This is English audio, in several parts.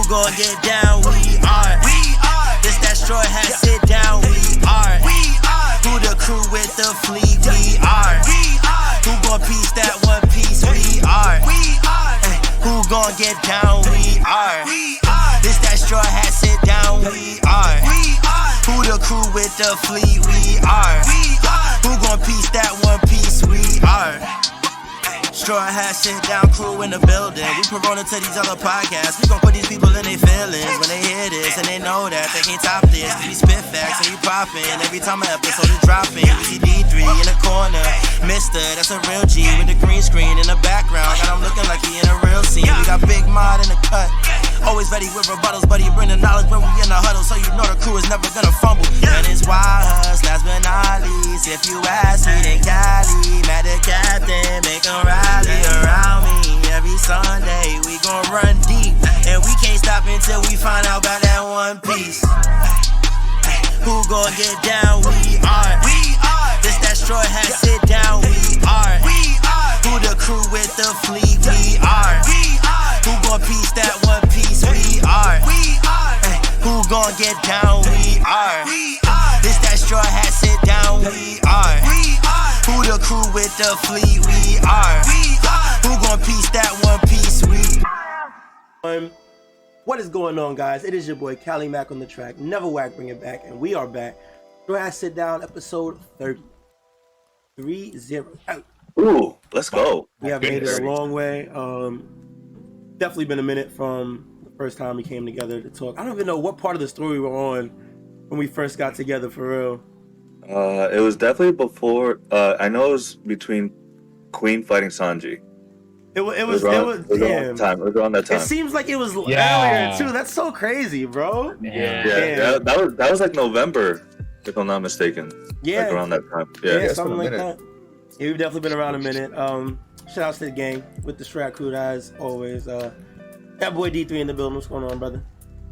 gon' get down? We are. This that Strawhat Sitdown. We are. Who the crew with the fleet? We are. Who gon' piece that one piece? We are. Who gon' get down? We are. This that Strawhat Sitdown. We are. Who the crew with the fleet? We are. Who gon' piece that one piece? We are. Strawhat Sitdown crew in the building. We promoting to these other podcasts. We gon' put these people in their feelings when they hear this, and they know that they can't top this. We spit facts and we poppin'. Every time an episode is dropping, we see D3 in the corner. Mister, that's a real G with the green screen in the background. Got him looking like he in a real scene. We got Big Mod in the cut. Always ready with rebuttals, but he bring the knowledge when we in the huddle, so you know the crew is never gonna fumble. And it's YHuss, last but not least. If you ask me, then Cali, mad the captain, make him rally around me. Every Sunday we gon' run deep, and we can't stop until we find out about that one piece. Who gon' get down? We are. This that Strawhat Sitdown. We are. Who the crew with the fleet? We are. Who gon' piece that one piece? We are. Who gon' get down? We are. This that Strawhat Sitdown. We are. Who the crew with the fleet? We are. Who gon' piece that one piece? We. What is going on, guys? It is your boy Cali Mac on the track. Never whack, bring it back, and we are back. Strawhat Sitdown, episode 30. 3-0. Ooh, let's go. We have made it a long way. Definitely been a minute from the first time we came together to talk. I don't even know what part of the story we're on when we first got together, for real. It was definitely before. I know it was between Queen fighting Sanji. It was around time. It was around that time. It seems like it was earlier too. That's so crazy, bro. Yeah. That was like November, if I'm not mistaken. Yeah, like around that time. Yeah, something like that. Yeah, we've definitely been around a minute. Shout out to the gang with the Strat crew as always. That boy D3 in the building. What's going on, brother?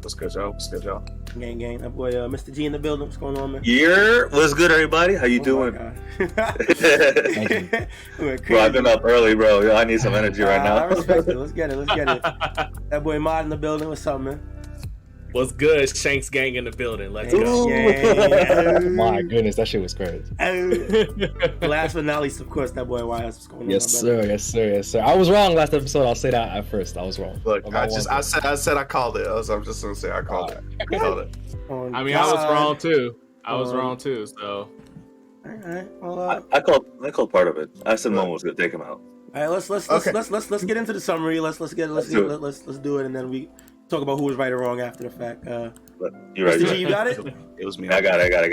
What's good, y'all? What's good, y'all? Gang. That boy Mr. G in the building. What's going on, man? Yeah, what's good, everybody? How you doing? Bro, I've been up early, bro. Yo, I need some energy right now. I respect it. Let's get it. That boy Mod in the building. What's up, man? What's good? Shanks gang in the building. Let's go. My goodness, that shit was crazy. Last but not least, of course, that boy YHuss. What's going on? Yes, sir. I was wrong last episode. I'll say that at first. I was wrong. Look, I said I called it. I'm just gonna say I called it. I called it. I mean, I was wrong too. So. All right. Well, I called part of it. I said Momo was gonna take him out. All right. Let's get into the summary. Let's do it, and then we talk about who was right or wrong after the fact. You're right. Mr. G, you got it? It was me. I got it. I'm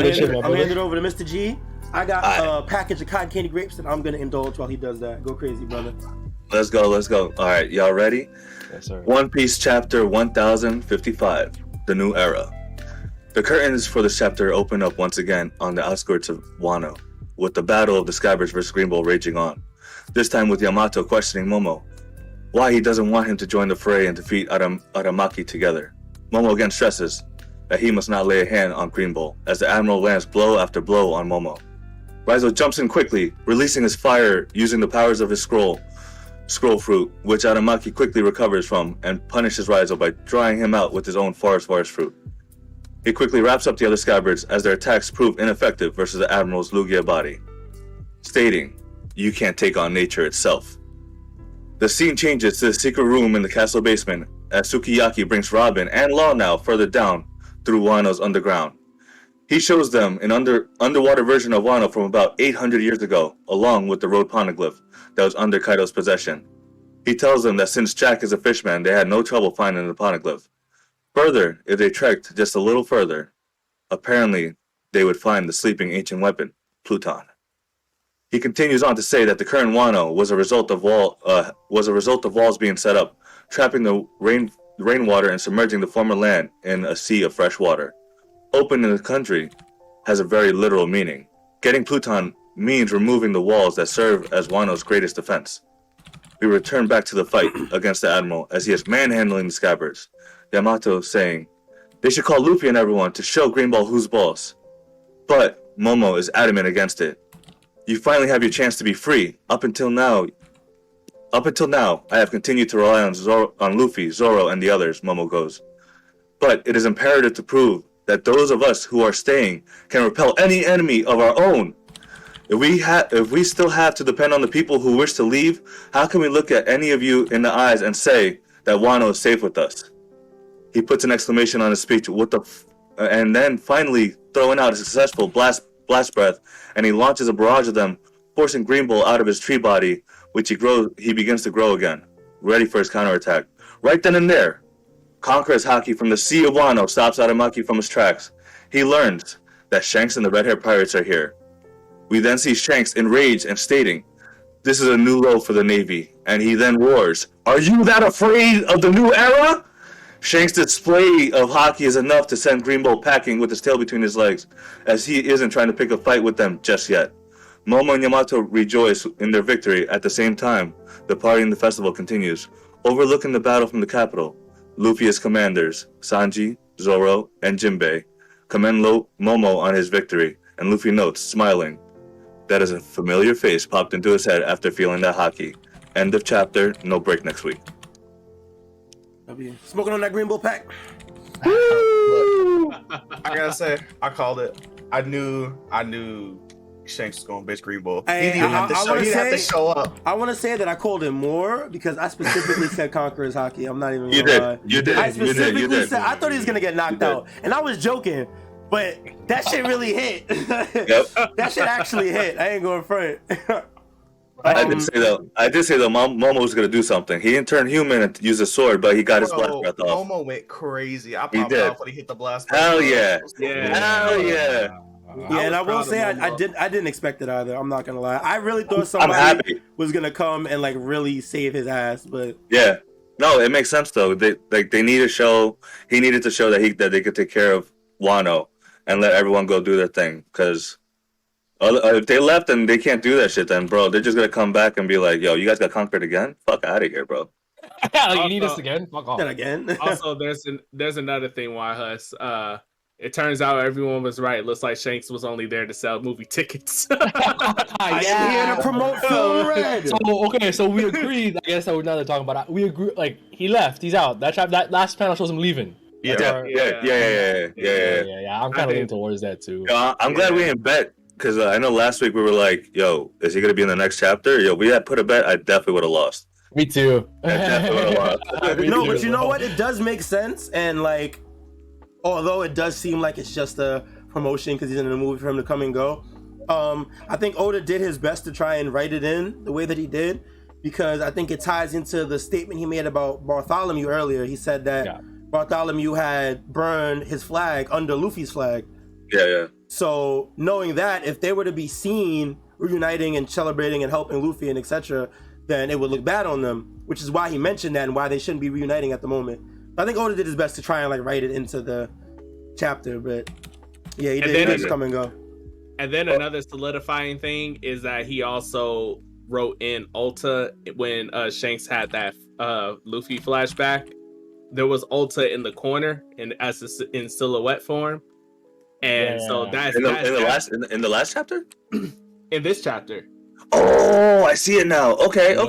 handing it over to Mr. G. I got a package of cotton candy grapes that I'm gonna indulge while he does that. Go crazy, brother. Let's go. All right, y'all ready? Yes, sir. One Piece chapter 1055, the new era. The curtains for this chapter open up once again on the outskirts of Wano, with the battle of the Skybards versus Green Bull raging on. This time with Yamato questioning Momo why he doesn't want him to join the fray and defeat Aramaki together. Momo again stresses that he must not lay a hand on Green Bull, as the Admiral lands blow after blow on Momo. Raizo jumps in quickly, releasing his fire using the powers of his scroll fruit, which Aramaki quickly recovers from and punishes Raizo by drying him out with his own forest fruit. He quickly wraps up the other Skybards as their attacks prove ineffective versus the Admiral's Lugia body, stating, "You can't take on nature itself." The scene changes to the secret room in the castle basement as Sukiyaki brings Robin and Law now further down through Wano's underground. He shows them an underwater version of Wano from about 800 years ago, along with the road poneglyph that was under Kaido's possession. He tells them that since Jack is a fishman, they had no trouble finding the poneglyph. Further, if they trekked just a little further, apparently they would find the sleeping ancient weapon, Pluton. He continues on to say that the current Wano was a result of walls being set up, trapping the rainwater and submerging the former land in a sea of fresh water. Open in the country has a very literal meaning. Getting Pluton means removing the walls that serve as Wano's greatest defense. We return back to the fight against the Admiral as he is manhandling the Skybards. Yamato saying, "They should call Luffy and everyone to show Green Ball who's boss." But Momo is adamant against it. "You finally have your chance to be free. Up until now, Up until now, I have continued to rely on Luffy, Zoro, and the others, Momo goes. But it is imperative to prove that those of us who are staying can repel any enemy of our own. If we still have to depend on the people who wish to leave, how can we look at any of you in the eyes and say that Wano is safe with us? He puts an exclamation on his speech, and then finally throwing out a successful blast breath, and he launches a barrage of them, forcing Green Bull out of his tree body, which he begins to grow again, ready for his counterattack. Right then and there, Conqueror's Haki from the Sea of Wano stops Aramaki from his tracks. He learns that Shanks and the red-haired pirates are here. We then see Shanks enraged and stating, "This is a new low for the Navy," and he then roars, "Are you that afraid of the new era?" Shanks' display of Haki is enough to send Green Bull packing with his tail between his legs, as he isn't trying to pick a fight with them just yet. Momo and Yamato rejoice in their victory. At the same time, the party in the festival continues. Overlooking the battle from the capital, Luffy's commanders, Sanji, Zoro, and Jinbei, commend Momo on his victory, and Luffy notes, smiling, that is a familiar face popped into his head after feeling that Haki. End of chapter, no break next week. Smoking on that Green Bull pack. Look, I gotta say, I called it. I knew Shanks was going to bitch Green Bull. He didn't have to show up. I want to say that I called him more because I specifically said Conqueror's Haki. I'm not even You gonna lie. did. I specifically said I thought he was gonna get knocked out, and I was joking, but that shit really hit. Yep. That shit actually hit. I ain't going front. I did say though, Momo was gonna do something. He didn't turn human and use a sword, but he got his blast breath off. Momo went crazy. I popped off when he hit the blast breath. Hell yeah. Hell yeah. Yeah, and I will say I didn't expect it either. I'm not gonna lie. I really thought somebody was gonna come and like really save his ass, but yeah, no, it makes sense though. They need to show. He needed to show that they could take care of Wano and let everyone go do their thing. Because if they left and they can't do that shit, then bro, they're just gonna come back and be like, "Yo, you guys got conquered again? Fuck out of here, bro." You need us again? Fuck off. Then again. Also, there's another thing, YHuss. It turns out everyone was right. It looks like Shanks was only there to sell movie tickets. I am here to promote Film Red. So we agreed. I guess that we're not talking about. We agree. Like he left. He's out. That last panel shows him leaving. Yeah. I'm kind of leaning towards that too. I'm glad we didn't bet because I know last week we were like, "Yo, is he gonna be in the next chapter?" Yo, we had put a bet. I definitely would have lost. Me too. I definitely would have lost. No, but you know what? It does make sense, and like, although it does seem like it's just a promotion because he's in the movie for him to come and go, I think Oda did his best to try and write it in the way that he did, because I think it ties into the statement he made about Bartholomew earlier. He said that Bartholomew had burned his flag under Luffy's flag. Yeah. So knowing that, if they were to be seen reuniting and celebrating and helping Luffy and etc., then it would look bad on them, which is why he mentioned that and why they shouldn't be reuniting at the moment. I think Oda did his best to try and like write it into the chapter, but yeah, he did just come and go. And then another solidifying thing is that he also wrote in Ulta when Shanks had that Luffy flashback. There was Ulta in the corner in silhouette form, and so that's in the last chapter. In this chapter. Oh, I see it now. Okay. Whoa,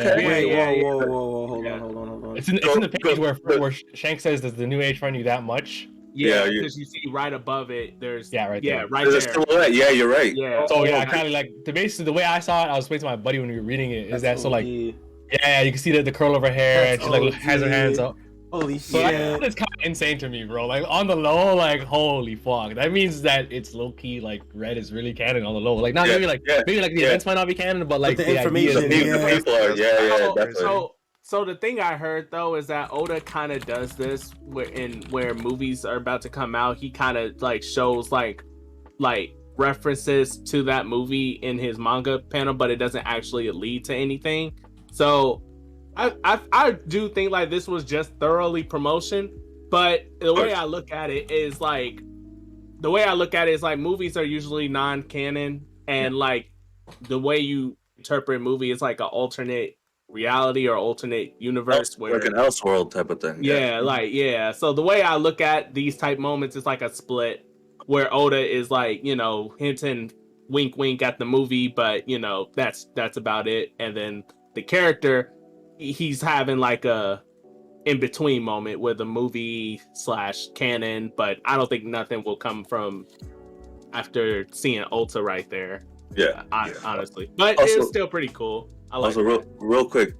hold on. It's in the page where Shanks says, "Does the new age friend you that much?" Yeah, because you see right above it, there's right there. There's a silhouette. Yeah, you're right. Yeah. So I kind of like basically the way I saw it. I was explaining to my buddy when we were reading it. Is that so like? Yeah, you can see the curl of her hair, and she like has her hands up. Holy shit! That's kind of insane to me, bro. Like on the low, like holy fuck. That means that it's low key. Like red is really canon on the low. Like not maybe like the events might not be canon, but like the information. The people are. Yeah, definitely. So the thing I heard though is that Oda kind of does this where movies are about to come out. He kind of like shows like references to that movie in his manga panel, but it doesn't actually lead to anything. So I do think like this was just thoroughly promotion. But the way I look at it is like movies are usually non-canon, and like the way you interpret a movie is like an alternate reality or alternate universe where like an Elseworld type of thing. So the way I look at these type moments is like a split where Oda is like, hinting wink at the movie, but that's about it, and then the character he's having like a in between moment with a movie / canon, but I don't think nothing will come from after seeing Ulta right there. Yeah, honestly, but also, it's still pretty cool. I like also, real quick,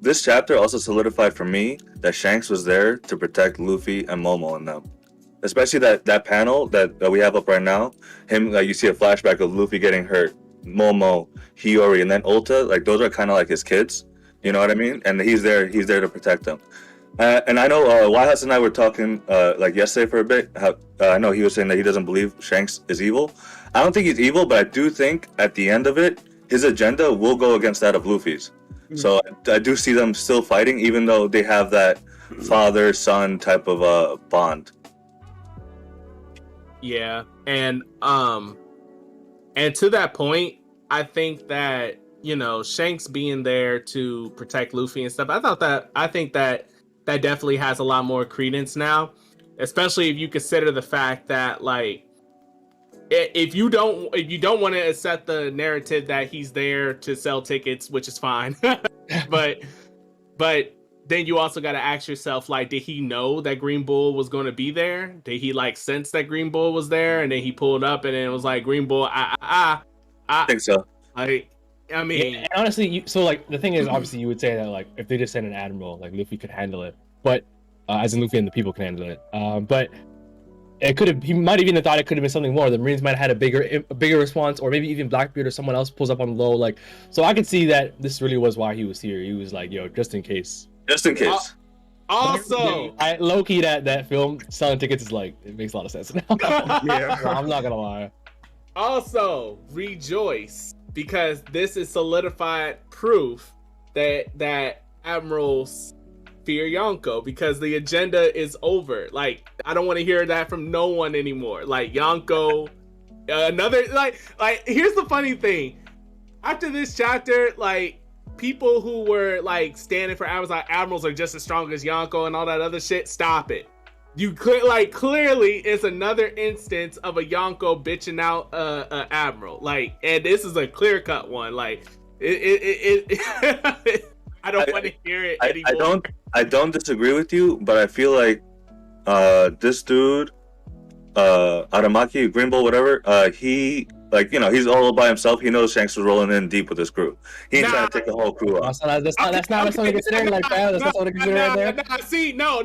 this chapter also solidified for me that Shanks was there to protect Luffy and Momo and them. Especially that panel that we have up right now. Him, like, you see a flashback of Luffy getting hurt, Momo, Hiyori, and then Ulta. Like, those are kind of like his kids. You know what I mean? And he's there to protect them. And I know YHuss and I were talking like yesterday for a bit. I know he was saying that he doesn't believe Shanks is evil. I don't think he's evil, but I do think at the end of it, his agenda will go against that of Luffy's. So I do see them still fighting, even though they have that father-son type of bond. Yeah, and to that point, I think that, you know, Shanks being there to protect Luffy and stuff, I think that definitely has a lot more credence now, especially if you consider the fact that, like, if you don't want to accept the narrative that he's there to sell tickets, which is fine, but then you also got to ask yourself, like, did he know that Green Bull was going to be there? Did he like sense that Green Bull was there, and then he pulled up and then it was like, Green Bull, I think so. I mean, and honestly, so like the thing is, obviously, you would say that like if they just sent an admiral, like Luffy could handle it, but as in Luffy and the people can handle it. But it could have. He might even have thought it could have been something more. The Marines might have had a bigger response, or maybe even Blackbeard or someone else pulls up on the low. Like, so I could see that this really was why he was here. He was like, yo, just in case. Just in case. Also, low key that film selling tickets is like, it makes a lot of sense now. Yeah. I'm not gonna lie. Also, rejoice, because this is solidified proof that admirals fear Yonko, because the agenda is over. Like, I don't want to hear that from no one anymore. Like, Yonko, another like here's the funny thing. After this chapter, like, people who were like standing for admirals are just as strong as Yonko and all that other shit, stop it. You could, like, clearly it's another instance of a Yonko bitching out admiral. Like, and this is a clear-cut one. Like, it I don't want to hear it anymore. I don't disagree with you, but I feel like this dude, Aramaki, Green Bull, whatever, he, like, you know, he's all by himself. He knows Shanks was rolling in deep with his crew. He ain't trying to take the whole crew out. That's not something to consider like that. That's not something to consider right there. See, no.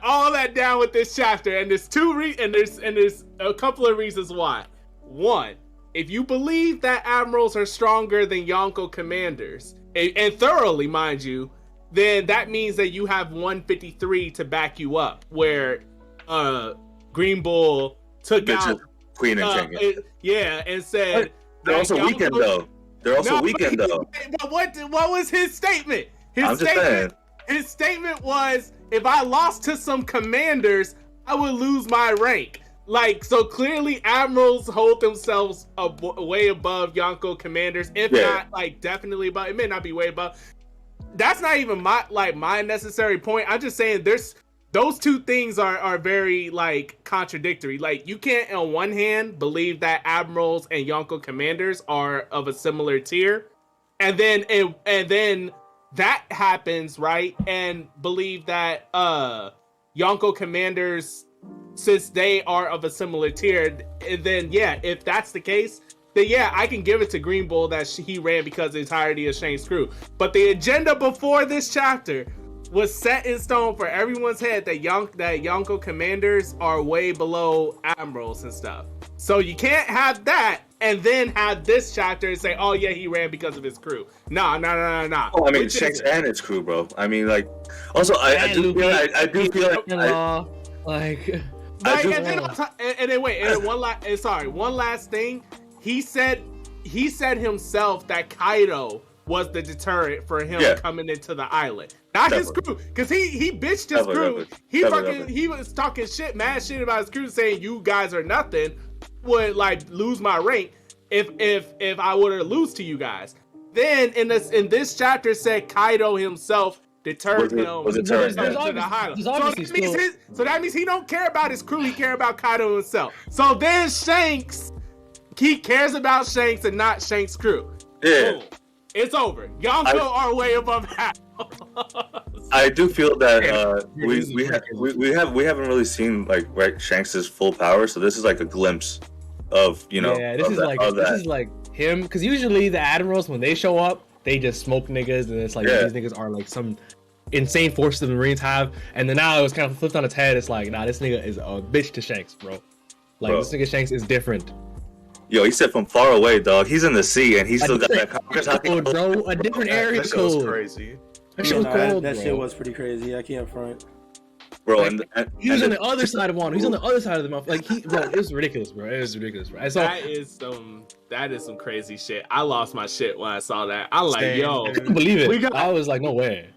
All that down with this chapter, and there's there's a couple of reasons why. One, if you believe that admirals are stronger than Yonko commanders, and thoroughly, mind you, then that means that you have 153 to back you up, where Green Bull took out Queen and King. And said they're also weakened though. But what was his statement? His statement was, if I lost to some commanders, I would lose my rank. Like, so clearly admirals hold themselves way above Yonko commanders, if not, like, definitely above. It may not be way above. That's not even my necessary point. I'm just saying those two things are very, like, contradictory. Like, you can't on one hand believe that admirals and Yonko commanders are of a similar tier, and then that happens, right? And believe that Yonko commanders, since they are of a similar tier, and then if that's the case, then I can give it to Green Bull that he ran because of the entirety of Shane's crew. But the agenda before this chapter was set in stone for everyone's head that Yonko commanders are way below admirals and stuff. So you can't have that and then have this chapter and say, oh yeah, he ran because of his crew. No. Oh, I mean, Shanks and his crew, bro. I mean, like, also, I do feel like one last thing. He said himself that Kaido was the deterrent for him coming into the island, not his crew, because he bitched his crew. He was talking mad shit about his crew, saying you guys are nothing, would like lose my rank if I were to lose to you guys. Then in this chapter said Kaido himself deterred him to the highland. So that means he don't care about his crew, he care about Kaido himself. So then Shanks, he cares about Shanks and not Shanks' crew. Yeah. Boom. It's over. Yonko are way above half. I do feel that we haven't really seen like Shanks's full power, so this is like a glimpse of this is like him, because usually the admirals, when they show up, they just smoke niggas, and it's like these niggas are like some insane forces the Marines have, and then now it was kind of flipped on its head. It's like, nah, this nigga is a bitch to Shanks, bro. This nigga Shanks is different. Yo, he said from far away, dog. He's in the sea, and he still got that Congress hockey. Bro, a different area code. That shit was crazy. That shit was cold, that bro. shit was pretty crazy. I can't front. Bro, He was on the other side of Wano. He's on the other side of the mouth. Like it was ridiculous, bro. It was ridiculous, bro. So, that is some crazy shit. I lost my shit when I saw that. I'm like, yo, I couldn't believe it. I was like, no way.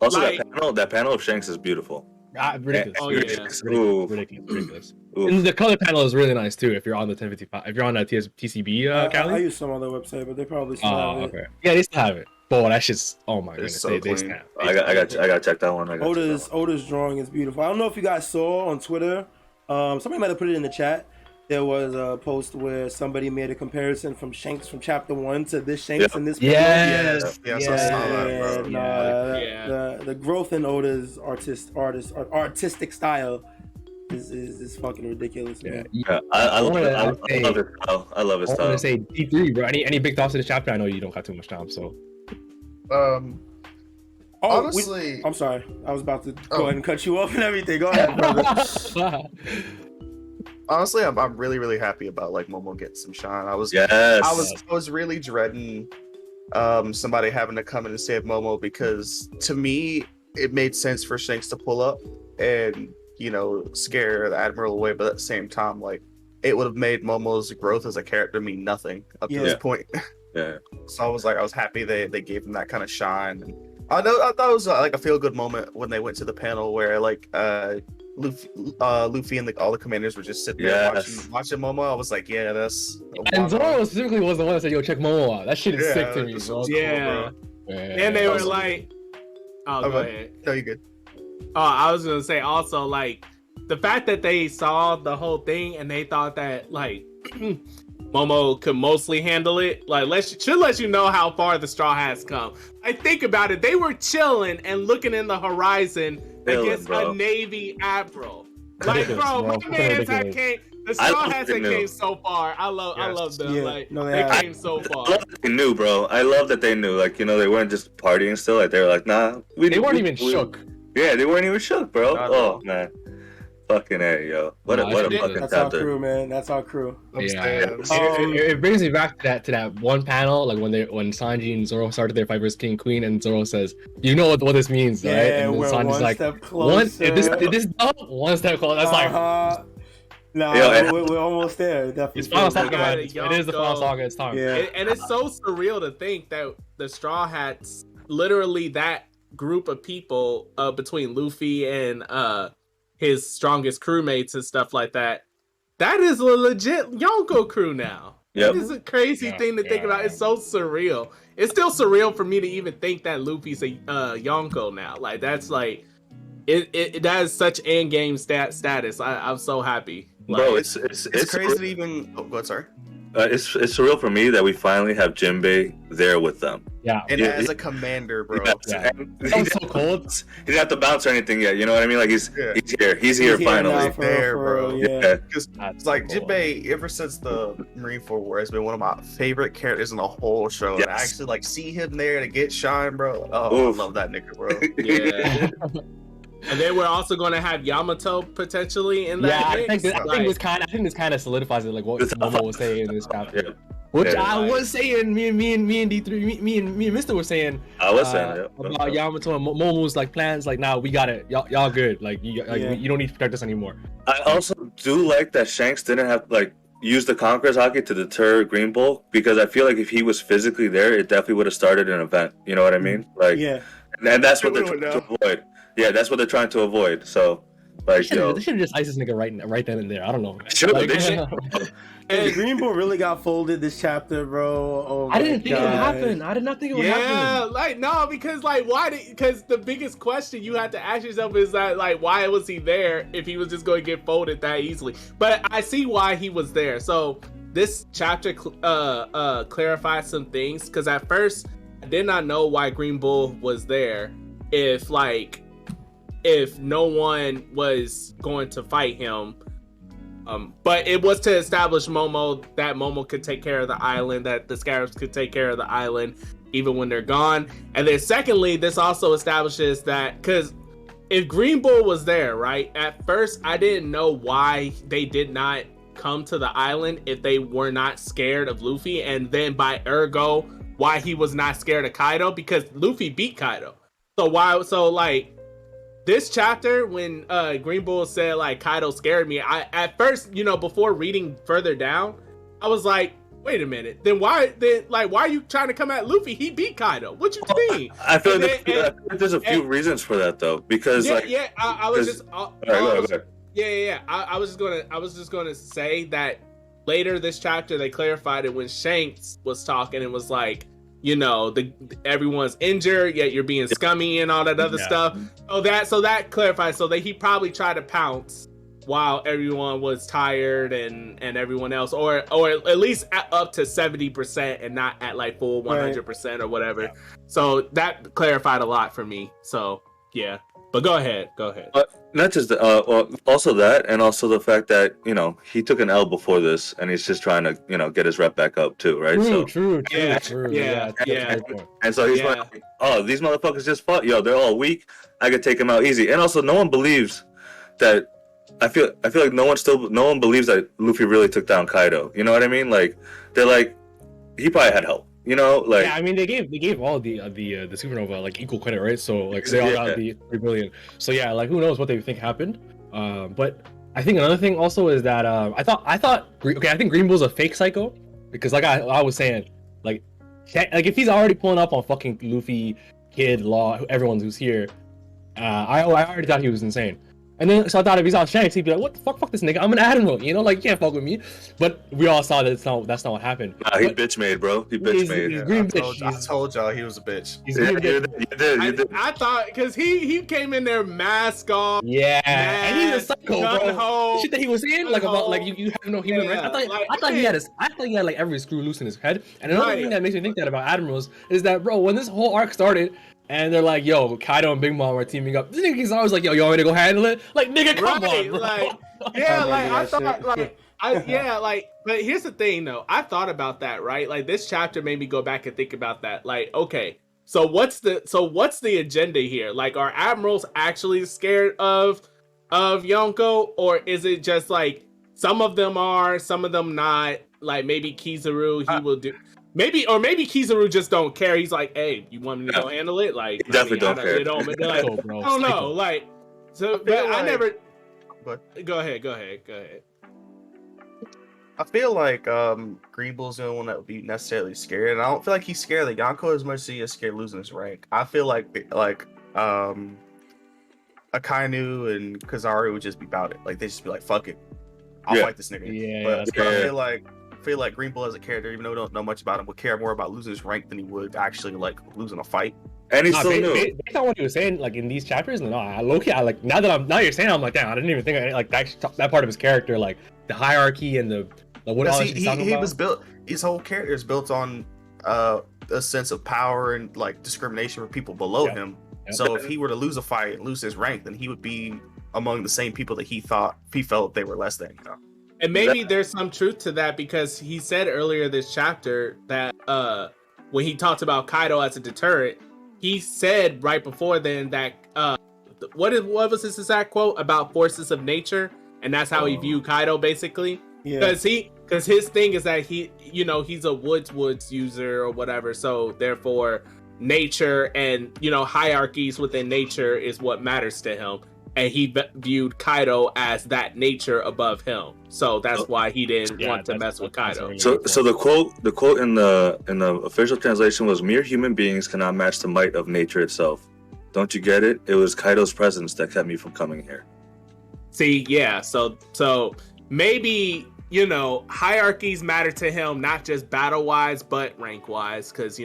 Also, that panel of Shanks is beautiful. Ridiculous. Oh, yeah. Ridiculous. And the color panel is really nice too. If you're on the 1055, if you're on the TCB, Cali. I use some other website, but they probably still have it. Okay. Yeah, they still have it. Boy, that shit's, oh my goodness, so they snap. I got check that one. Oda's drawing is beautiful. I don't know if you guys saw on Twitter. Somebody might have put it in the chat. There was a post where somebody made a comparison from Shanks from chapter 1 to this Shanks in this. Yes. I saw that, bro. The growth in Oda's artistic style is fucking ridiculous, man. I love his style. I love his style. I want to say D3, bro. Any big thoughts to the chapter? I know you don't got too much time, so. Honestly, I'm sorry. I was about to go ahead and cut you off and everything. Go ahead, brother. Honestly, I'm really, really happy about like Momo getting some shine. I was really dreading somebody having to come in and save Momo, because to me it made sense for Shanks to pull up and scare the Admiral away, but at the same time, like, it would have made Momo's growth as a character mean nothing up to this point. Yeah. So I was happy they gave him that kind of shine. And I thought it was like a feel good moment when they went to the panel where like Luffy and all the commanders were just sitting there watching Momo. I was like, yeah, that's. And Zoro specifically was the one that said, "Yo, check Momo out." That shit is sick to me, bro. Yeah. Cool, bro. And they were like, "Oh, go ahead." No, you good. Oh, I was gonna say also, like, the fact that they saw the whole thing and they thought that like Momo could mostly handle it, like, should let you know how far the Straw Hats come. Like, think about it. They were chilling and looking in the horizon against a Navy admiral. Like, bro, my man's came. The Straw Hats that came so far. I love them. Like, they came so far. I love that they knew, bro. I love that they knew. Like, they weren't just partying still. Like, they were like, nah. They weren't even shook. Yeah, they weren't even shook, bro. Oh, man. Fucking A, yo. What a fucking That's chapter. our crew, man. That's our crew. Yeah. It brings me back to that one panel, like when Sanji and Zoro started their fight versus King Queen, and Zoro says, "You know what this means, right?" And we're Sanji's one like, step closer. This one step closer. That's like, we're almost there. Definitely. It's final saga, man. It is the final saga. It's time. Yeah. And it's so surreal to think that the Straw Hats, literally that group of people between Luffy and his strongest crewmates and stuff like that, that is a legit Yonko crew now. Yep. It is a crazy thing to think about. It's so surreal. It's still surreal for me to even think that Luffy's a Yonko now. Like, that's like that is such end game status. I'm so happy. Like, bro, it's crazy to even. Oh, go ahead, sorry. It's surreal for me that we finally have Jinbei there with them. Yeah. And as a commander, bro. Yeah. He's so cold. He didn't have to bounce or anything yet. You know what I mean? Like, he's here. He's here finally. He's there, bro. Yeah. Because it's like Jinbei, ever since the Marineford War, has been one of my favorite characters in the whole show. Yes. And I actually like see him there to get shine, bro. Oh, I love that nigga, bro. Yeah. And then we're also going to have Yamato potentially in that. Yeah, I think this kind of solidifies it, like what Momo was saying in this chapter. Yeah. Which I was saying, me and D3, me and Mister was saying. I was saying about Yamato and Momo's like plans. Like, nah, we got it. Y'all good. Like, you don't need to protect us anymore. I also do like that Shanks didn't have to use the Conqueror's Hockey to deter Green Bull, because I feel like if he was physically there, it definitely would have started an event. You know what I mean? Like, and that's what they're trying to avoid. Yeah, that's what they're trying to avoid. So, like, they should have just iced this nigga right then and there. I don't know. And Green Bull really got folded this chapter, bro. Oh, I didn't think it would happen. I did not think it would happen. Yeah, because because the biggest question you have to ask yourself is that, like, why was he there if he was just going to get folded that easily? But I see why he was there. So this chapter clarifies some things, because at first did not know why Green Bull was there if no one was going to fight him. But it was to establish Momo, that Momo could take care of the island, that the Scarabs could take care of the island even when they're gone. And then secondly, this also establishes that, because if Green Bull was there, right, at first I didn't know why they did not come to the island if they were not scared of Luffy, and then by ergo why he was not scared of Kaido, because Luffy beat Kaido. So like this chapter, when Green Bull said like Kaido scared me, I at first, before reading further down, I was like, wait a minute, then why are you trying to come at Luffy? He beat Kaido. What you mean? I feel like there's a few reasons for that though, because I was just gonna say that later this chapter they clarified it when Shanks was talking and was like, everyone's injured, yet you're being scummy and all that other stuff. So that clarifies. So that he probably tried to pounce while everyone was tired and everyone else, or at least up to 70% and not at like full 100% or whatever. Yeah. So that clarified a lot for me. So yeah, but go ahead. Not just also that, and also the fact that he took an L before this, and he's just trying to get his rep back up too, right? True. Yeah. And so he's like, oh, these motherfuckers just fought. Yo, they're all weak. I could take them out easy. And also, no one believes that. I feel like no one believes that Luffy really took down Kaido. You know what I mean? Like they're like, he probably had help. Like I mean they gave all the supernova like equal credit, right? So like they all got the 3 billion. So yeah, like who knows what they think happened. But I think another thing also is that I think Green Bull's a fake psycho, because like I was saying, like if he's already pulling up on fucking Luffy, Kid, Law, everyone who's here, I already thought he was insane. And then, so I thought if he's on Shanks, he'd be like, what the fuck this nigga, I'm an admiral, like, you can't fuck with me. But we all saw that that's not what happened. Nah, he bitch made, bro. He bitch made. He's green I told y'all he was a bitch. He's green bitch. You did. I thought, because he came in there mask off. Yeah, and he's a psycho, bro. The shit that he was saying, like, about, like, you have no human rights. I thought he had, like, every screw loose in his head. And another thing that makes me think that about admirals is that, bro, when this whole arc started, and they're like, yo, Kaido and Big Mom are teaming up. This nigga's always like, yo, you want me to go handle it? Like, nigga, come on, bro. But here's the thing, though. I thought about that, right? Like, this chapter made me go back and think about that. Like, okay, so what's the agenda here? Like, are admirals actually scared of Yonko, or is it just like some of them are, some of them not? Like, maybe Kizaru, he will do. Maybe Kizaru just don't care. He's like, hey, you want me to go handle it? Like, he definitely don't care. I don't know. Like, so, but I never. But go ahead. I feel like Green Bull's the only one that would be necessarily scared, and I don't feel like he's scared of Yonko as much as he is scared of losing his rank. I feel like Akainu and Kizaru would just be about it. Like, they just be like, fuck it, I'll fight this nigga. I feel like Green Bull as a character, even though we don't know much about him, would care more about losing his rank than he would actually like losing a fight. And he's still new. Based on what he was saying, like in these chapters, now you're saying, I'm like, damn, I didn't even think like that part of his character, like the hierarchy and the what else he's talking about. He was built. His whole character is built on a sense of power and like discrimination for people below him. Yeah. So if he were to lose a fight and lose his rank, then he would be among the same people that he felt they were less than. And maybe there's some truth to that, because he said earlier this chapter that when he talked about Kaido as a deterrent, he said right before then that what was his exact quote about forces of nature, and that's how he viewed Kaido basically. Because his thing is that he's a woods user or whatever, so therefore nature and hierarchies within nature is what matters to him. And he viewed Kaido as that nature above him, so that's why he didn't want to mess with Kaido. So the quote in the official translation was, "Mere human beings cannot match the might of nature itself. Don't you get it? It was Kaido's presence that kept me from coming here." See, yeah. So maybe hierarchies matter to him, not just battle wise, but rank wise, because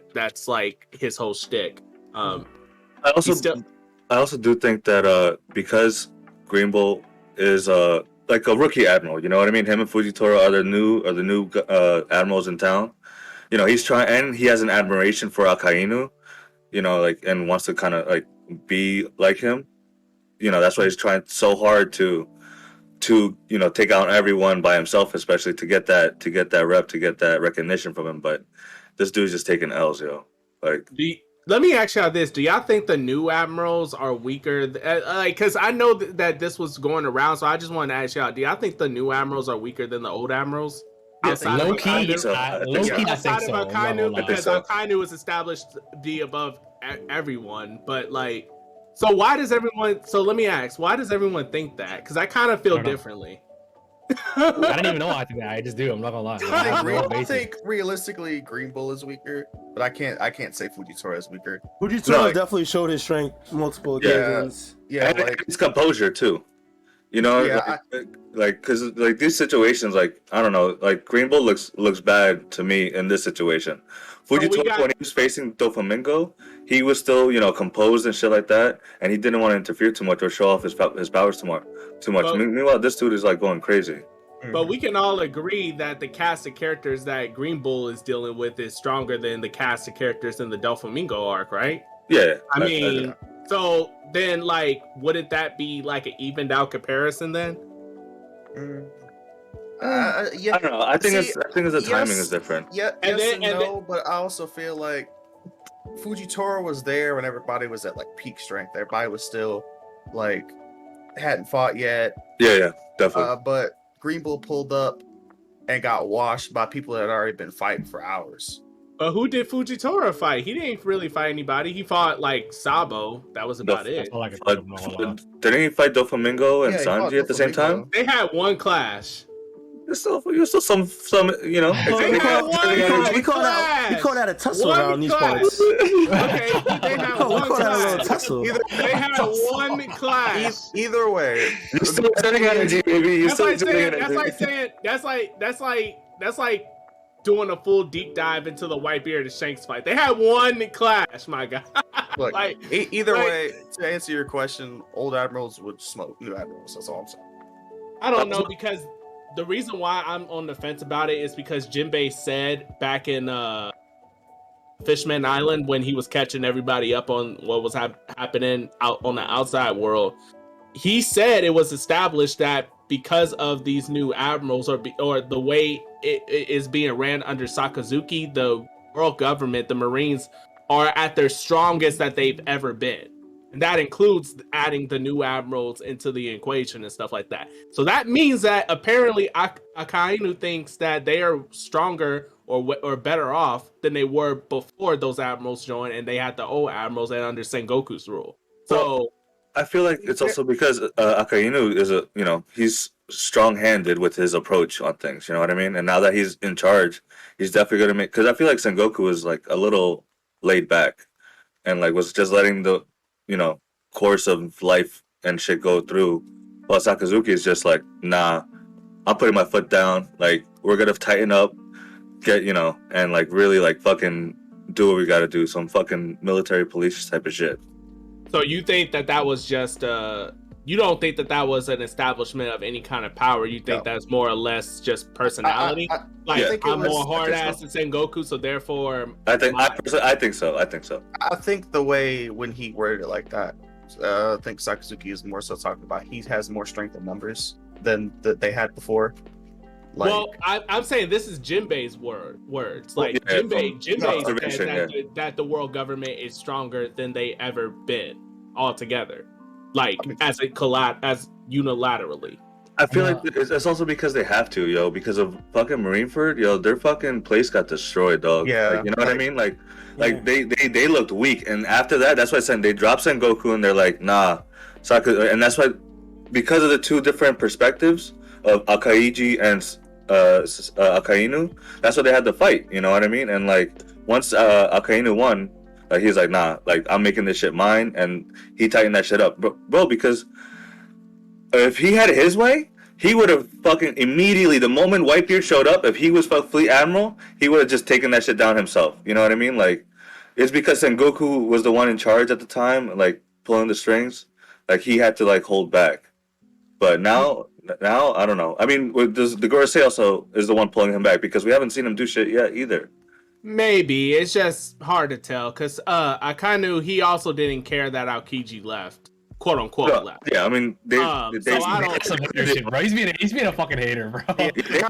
that's like his whole shtick. I also do think that because Green Bull is like a rookie admiral, you know what I mean? Him and Fujitora are the new admirals in town. you know, he's trying, and he has an admiration for Akainu, you know, like, and wants to kind of like be like him. You know, that's why he's trying so hard to you know, take out everyone by himself, especially to get that rep, to get that recognition from him. But this dude's just taking L's, yo. Like, let me ask y'all this: do y'all think the new admirals are weaker? Like, because I know that this was going around, so I just wanted to ask y'all: do y'all think the new admirals are weaker than the old admirals? Low key, I think so. Outside of Akainu, because Akainu was established to be above everyone, but like. So why does everyone? So let me ask: why does everyone think that? Because I kind of feel differently. I don't even know why I think that. I just do. I'm not gonna lie. I think realistically, Green Bull is weaker, but I can't say Fujitora is weaker. Fujitora definitely showed his strength multiple occasions. Yeah, and like his composure too. You know, like because like these situations, like I don't know, like Green Bull looks bad to me in this situation. Fujitora, when he was facing Doflamingo, he was still, you know, composed and shit like that, and he didn't want to interfere too much or show off his powers too much. Meanwhile, this dude is like going crazy. But we can all agree that the cast of characters that Green Bull is dealing with is stronger than the cast of characters in the Doflamingo arc, right? Yeah. I mean, so then, like, wouldn't that be like an evened out comparison then? Yeah, I don't know. I think the timing is different. Yeah, but I also feel like Fujitora was there when everybody was at like peak strength. Everybody was still like hadn't fought yet. Yeah, definitely. But Green Bull pulled up and got washed by people that had already been fighting for hours. But who did Fujitora fight? He didn't really fight anybody. He fought like Sabo. That was about it. Didn't he fight Doflamingo and Sanji at the same time? They had one clash. You're still some you know. We call that a tussle around these parts. Okay, they had one call that a little clash. tussle. They had one clash. Either way, you're still exerting energy, baby. That's like doing a full deep dive into the Whitebeard and Shanks fight. They had one clash, my God. Look, either way, to answer your question, old admirals would smoke new admirals. That's all I'm saying. I don't know, because the reason why I'm on the fence about it is because Jinbei said back in Fishman Island, when he was catching everybody up on what was happening out on the outside world, he said it was established that because of these new admirals or the way it is being ran under Sakazuki, the world government, the Marines, are at their strongest that they've ever been. And that includes adding the new admirals into the equation and stuff like that. So that means that apparently Akainu thinks that they are stronger or better off than they were before those admirals joined, and they had the old admirals and under Sengoku's rule. So I feel like it's also because Akainu is he's strong-handed with his approach on things. You know what I mean? And now that he's in charge, he's definitely gonna make. Because I feel like Sengoku was like a little laid back, and like was just letting the course of life and shit go through, while Sakazuki is just like, nah, I'm putting my foot down, like we're gonna tighten up, and like really like fucking do what we gotta do, some fucking military police type of shit. So you think that was just you don't think that was an establishment of any kind of power? You think that's more or less just personality? I'm more hard ass than Sengoku, so therefore I think so. I think the way when he worded it like that, I think Sakazuki is more so talking about he has more strength in numbers than that they had before. I'm saying this is Jinbei's words. Like Jinbei said that the world government is stronger than they ever been altogether. Like as unilaterally. I feel like it's also because they have to, because of fucking Marineford, their fucking place got destroyed, dog. Yeah, like, you know what I mean? Like they looked weak, and after that's why I said they dropped Sengoku, and they're like, nah, Saka, and that's why, because of the two different perspectives of Akaiji and Akainu, that's why they had to fight. You know what I mean? And like once Akainu won, like he's like, nah, like I'm making this shit mine, and he tightened that shit up, bro. Because if he had his way, he would have fucking immediately, the moment Whitebeard showed up, if he was Fleet Admiral, he would have just taken that shit down himself. You know what I mean? Like, it's because Sengoku was the one in charge at the time, like pulling the strings. Like he had to like hold back. But now I don't know. I mean, the Gorosei also is the one pulling him back because we haven't seen him do shit yet either. Maybe it's just hard to tell because Akainu he also didn't care that Aokiji left, quote unquote left. Yeah, I mean, so I don't. Some hater shit, bro. He's being a fucking hater, bro.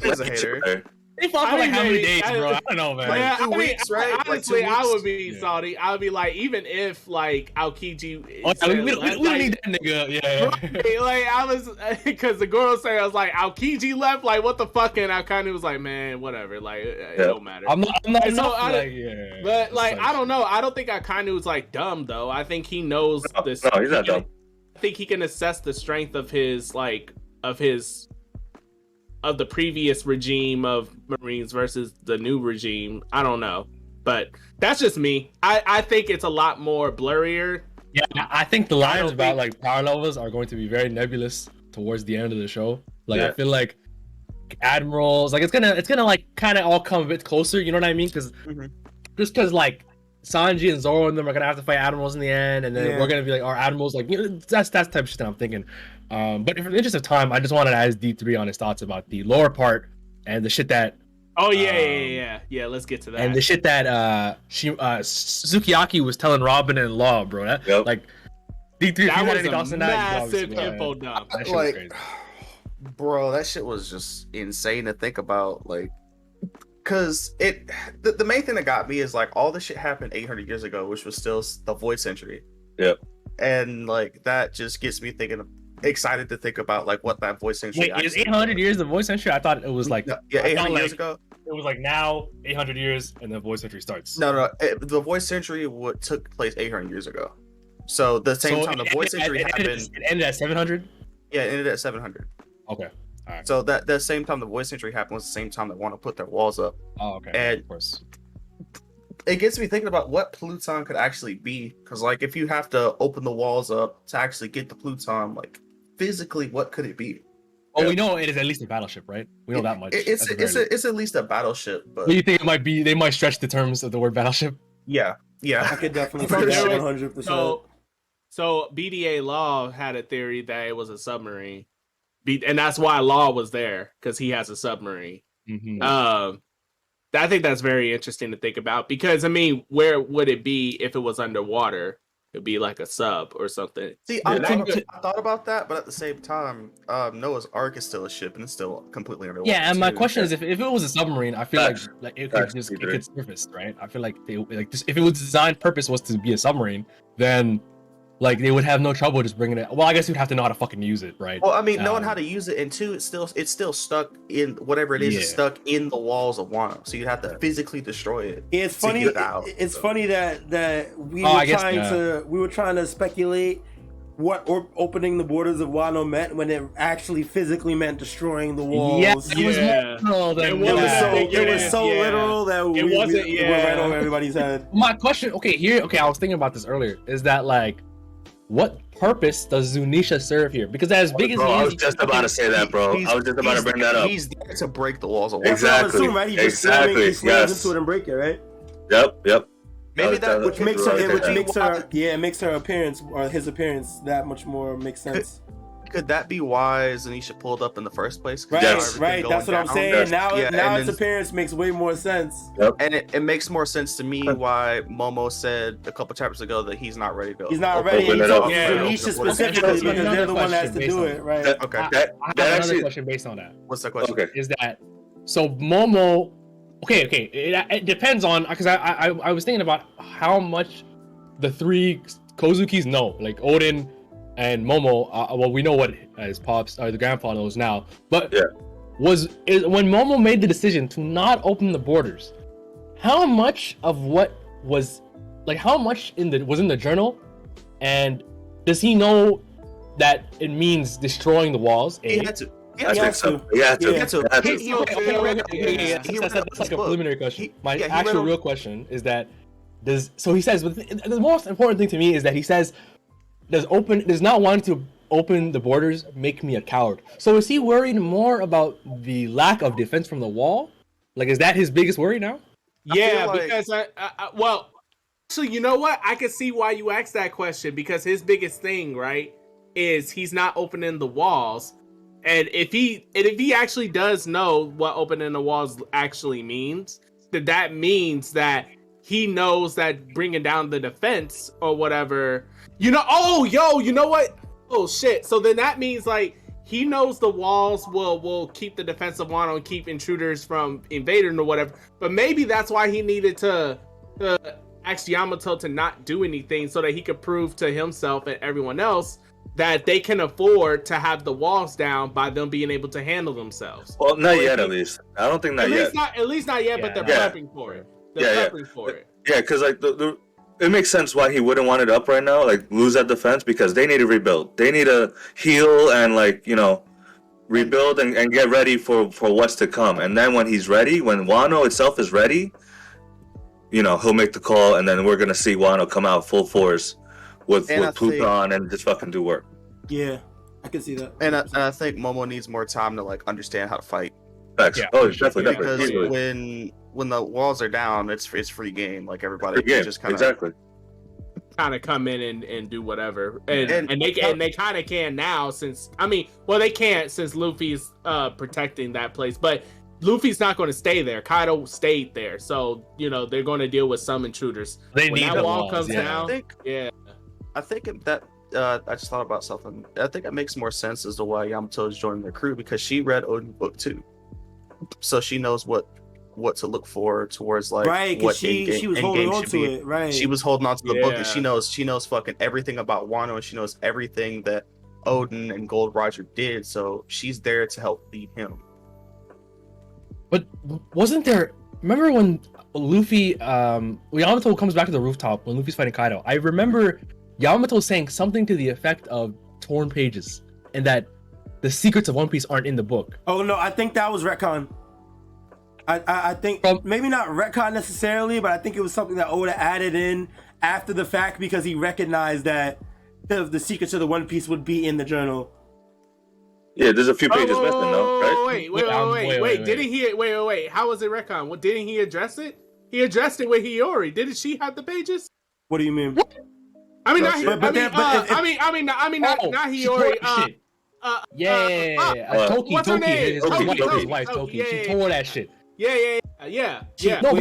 He's a hater. He fought for like how many days, bro? I don't know, man. Yeah, Like 2 weeks, right? Honestly, Like 2 I would weeks. be salty. I would be like, even if like Aokiji, We don't need that nigga. Yeah. like I was, because the girl said I was like Aokiji left, like what the fuck, and I kind of was like, man, whatever, like it don't matter. I'm not And so but like It's I don't know. I don't think Akainu was like dumb though. I think he knows this. No, he's not dumb. I think he can assess the strength of his of the previous regime of Marines versus the new regime. I don't know, but that's just me. I think it's a lot more blurrier. Yeah, I think the lines about like power levels are going to be very nebulous towards the end of the show. Like I feel like admirals, like it's gonna like kind of all come a bit closer. You know what I mean? Because just because like Sanji and Zoro and them are gonna have to fight admirals in the end, and then we're gonna be like our admirals, like that's type of shit that I'm thinking. But in the interest of time, I just wanted to ask D3 on his thoughts about the lower part and the shit that. Oh yeah. Let's get to that. And the shit that Sukiyaki was telling Robin and Law, bro. Like D3, that was a massive info dump. That shit was crazy. Bro, that shit was just insane to think about. Like, cause the main thing that got me is like all this shit happened 800 years ago, which was still the Void Century. Yep. And like that just gets me excited to think about like what that Void Century. Wait, is 800 years the Void Century? I thought it was like 800 years ago. It was like now 800 years and the Void Century starts. No, the Void Century took place 800 years ago. So the same time the Void Century happened. It ended at 700. Yeah, it ended at 700. Okay. All right. So that same time the Void Century happened was the same time they want to put their walls up. Oh, okay. And of course. It gets me thinking about what Pluton could actually be, because like if you have to open the walls up to actually get the Pluton, like physically, what could it be? Oh, we know it is at least a battleship, right? We know that much. It's at least a battleship, but do you think it might be? They might stretch the terms of the word battleship. Yeah. I could definitely see that 100%. So BDA Law had a theory that it was a submarine, and that's why Law was there, because he has a submarine. I think that's very interesting to think about, because I mean, where would it be if it was underwater? It'd be like a sub or something. See, I thought about that, but at the same time, Noah's Ark is still a ship and it's still completely underwater. Yeah, and my question is, if it was a submarine, I feel like it could surface, right? I feel like if it was designed purpose was to be a submarine, then like they would have no trouble just bringing it. Well, I guess you'd have to know how to fucking use it, right? Well, I mean, knowing how to use it, and two, it's still stuck in whatever it is. It's stuck in the walls of Wano, so you'd have to physically destroy it. It's funny. It's funny that we were trying to speculate what opening the borders of Wano meant when it actually physically meant destroying the walls. Yeah, it was more literal than it was so literal that it went right over everybody's head. My question, I was thinking about this earlier, is that like, what purpose does Zunisha serve here? Because as big as he is, I was just about to say that, bro. I was just about to bring that up. He's there to break the walls of Wano. Exactly. Right? He just slams into it and break it, right? Yep. Maybe Which makes her appearance or his appearance that much more makes sense. Could that be why Zanisha pulled up in the first place? Right. That's what I'm saying. Now its appearance makes way more sense. Yep. And it makes more sense to me why Momo said a couple chapters ago that he's not ready to. He's not ready. He's talking to Zanisha specifically because they're the one that has to do it, right? Okay. I have another question based on that. What's the question? Okay. Is that so Momo? Okay. It depends on, because I was thinking about how much the three Kozukis know, like Odin and Momo. Well, we know what his pops or the grandpa knows now, but when Momo made the decision to not open the borders, how much of what was like was in the journal, and does he know that it means destroying the walls? He had to. I think so. That's like a preliminary question. My actual real question is that he says the most important thing to me is that he says does not wanting to open the borders make me a coward? So is he worried more about the lack of defense from the wall? Like, is that his biggest worry now? Yeah, because so you know what? I can see why you asked that question, because his biggest thing, right, is he's not opening the walls. And if he actually does know what opening the walls actually means, that means that he knows that bringing down the defense or whatever, you know, you know what? Oh shit. So then that means like he knows the walls will keep the defensive Wano and keep intruders from invading or whatever. But maybe that's why he needed to ask Yamato to not do anything so that he could prove to himself and everyone else that they can afford to have the walls down by them being able to handle themselves. Well, not yet, at least. I don't think not yet. At least not yet, but they're prepping for it. They're prepping for it. Yeah, because like it makes sense why he wouldn't want it up right now, like lose that defense, because they need to rebuild. They need to heal and like, you know, rebuild and get ready for what's to come. And then when he's ready, when Wano itself is ready, you know, he'll make the call, and then we're gonna see Wano come out full force with Pluton and just fucking do work. Yeah, I can see that. And I think Momo needs more time to like understand how to fight. Facts. Yeah. Oh, definitely. Because when the walls are down, it's free game. Like everybody just kind of come in and do whatever, and they kind of can now, since they can't since Luffy's protecting that place, but Luffy's not going to stay there. Kaido stayed there, so you know they're going to deal with some intruders. When that wall comes down. I think that I just thought about something. I think it makes more sense as to why Yamato is joining the crew, because she read Odin's book too, so she knows what to look for towards like what she was holding on to it. Right, she was holding on to the book, and she knows fucking everything about Wano, and she knows everything that Odin and Gold Roger did. So she's there to help lead him. But wasn't there? Remember when Luffy, Yamato comes back to the rooftop when Luffy's fighting Kaido? I remember Yamato saying something to the effect of torn pages, and that the secrets of One Piece aren't in the book. Oh no, I think that was retcon. I think maybe not retcon necessarily, but I think it was something that Oda added in after the fact because he recognized that the secrets of the One Piece would be in the journal. Yeah, there's a few pages missing though, right? Wait. Didn't he? Wait. How was it retcon? Well, didn't he address it? He addressed it with Hiyori. Didn't she have the pages? What do you mean? What? I mean, not Hiyori. Toki. What's her name? His wife, Toki. She tore that shit. Yeah. No,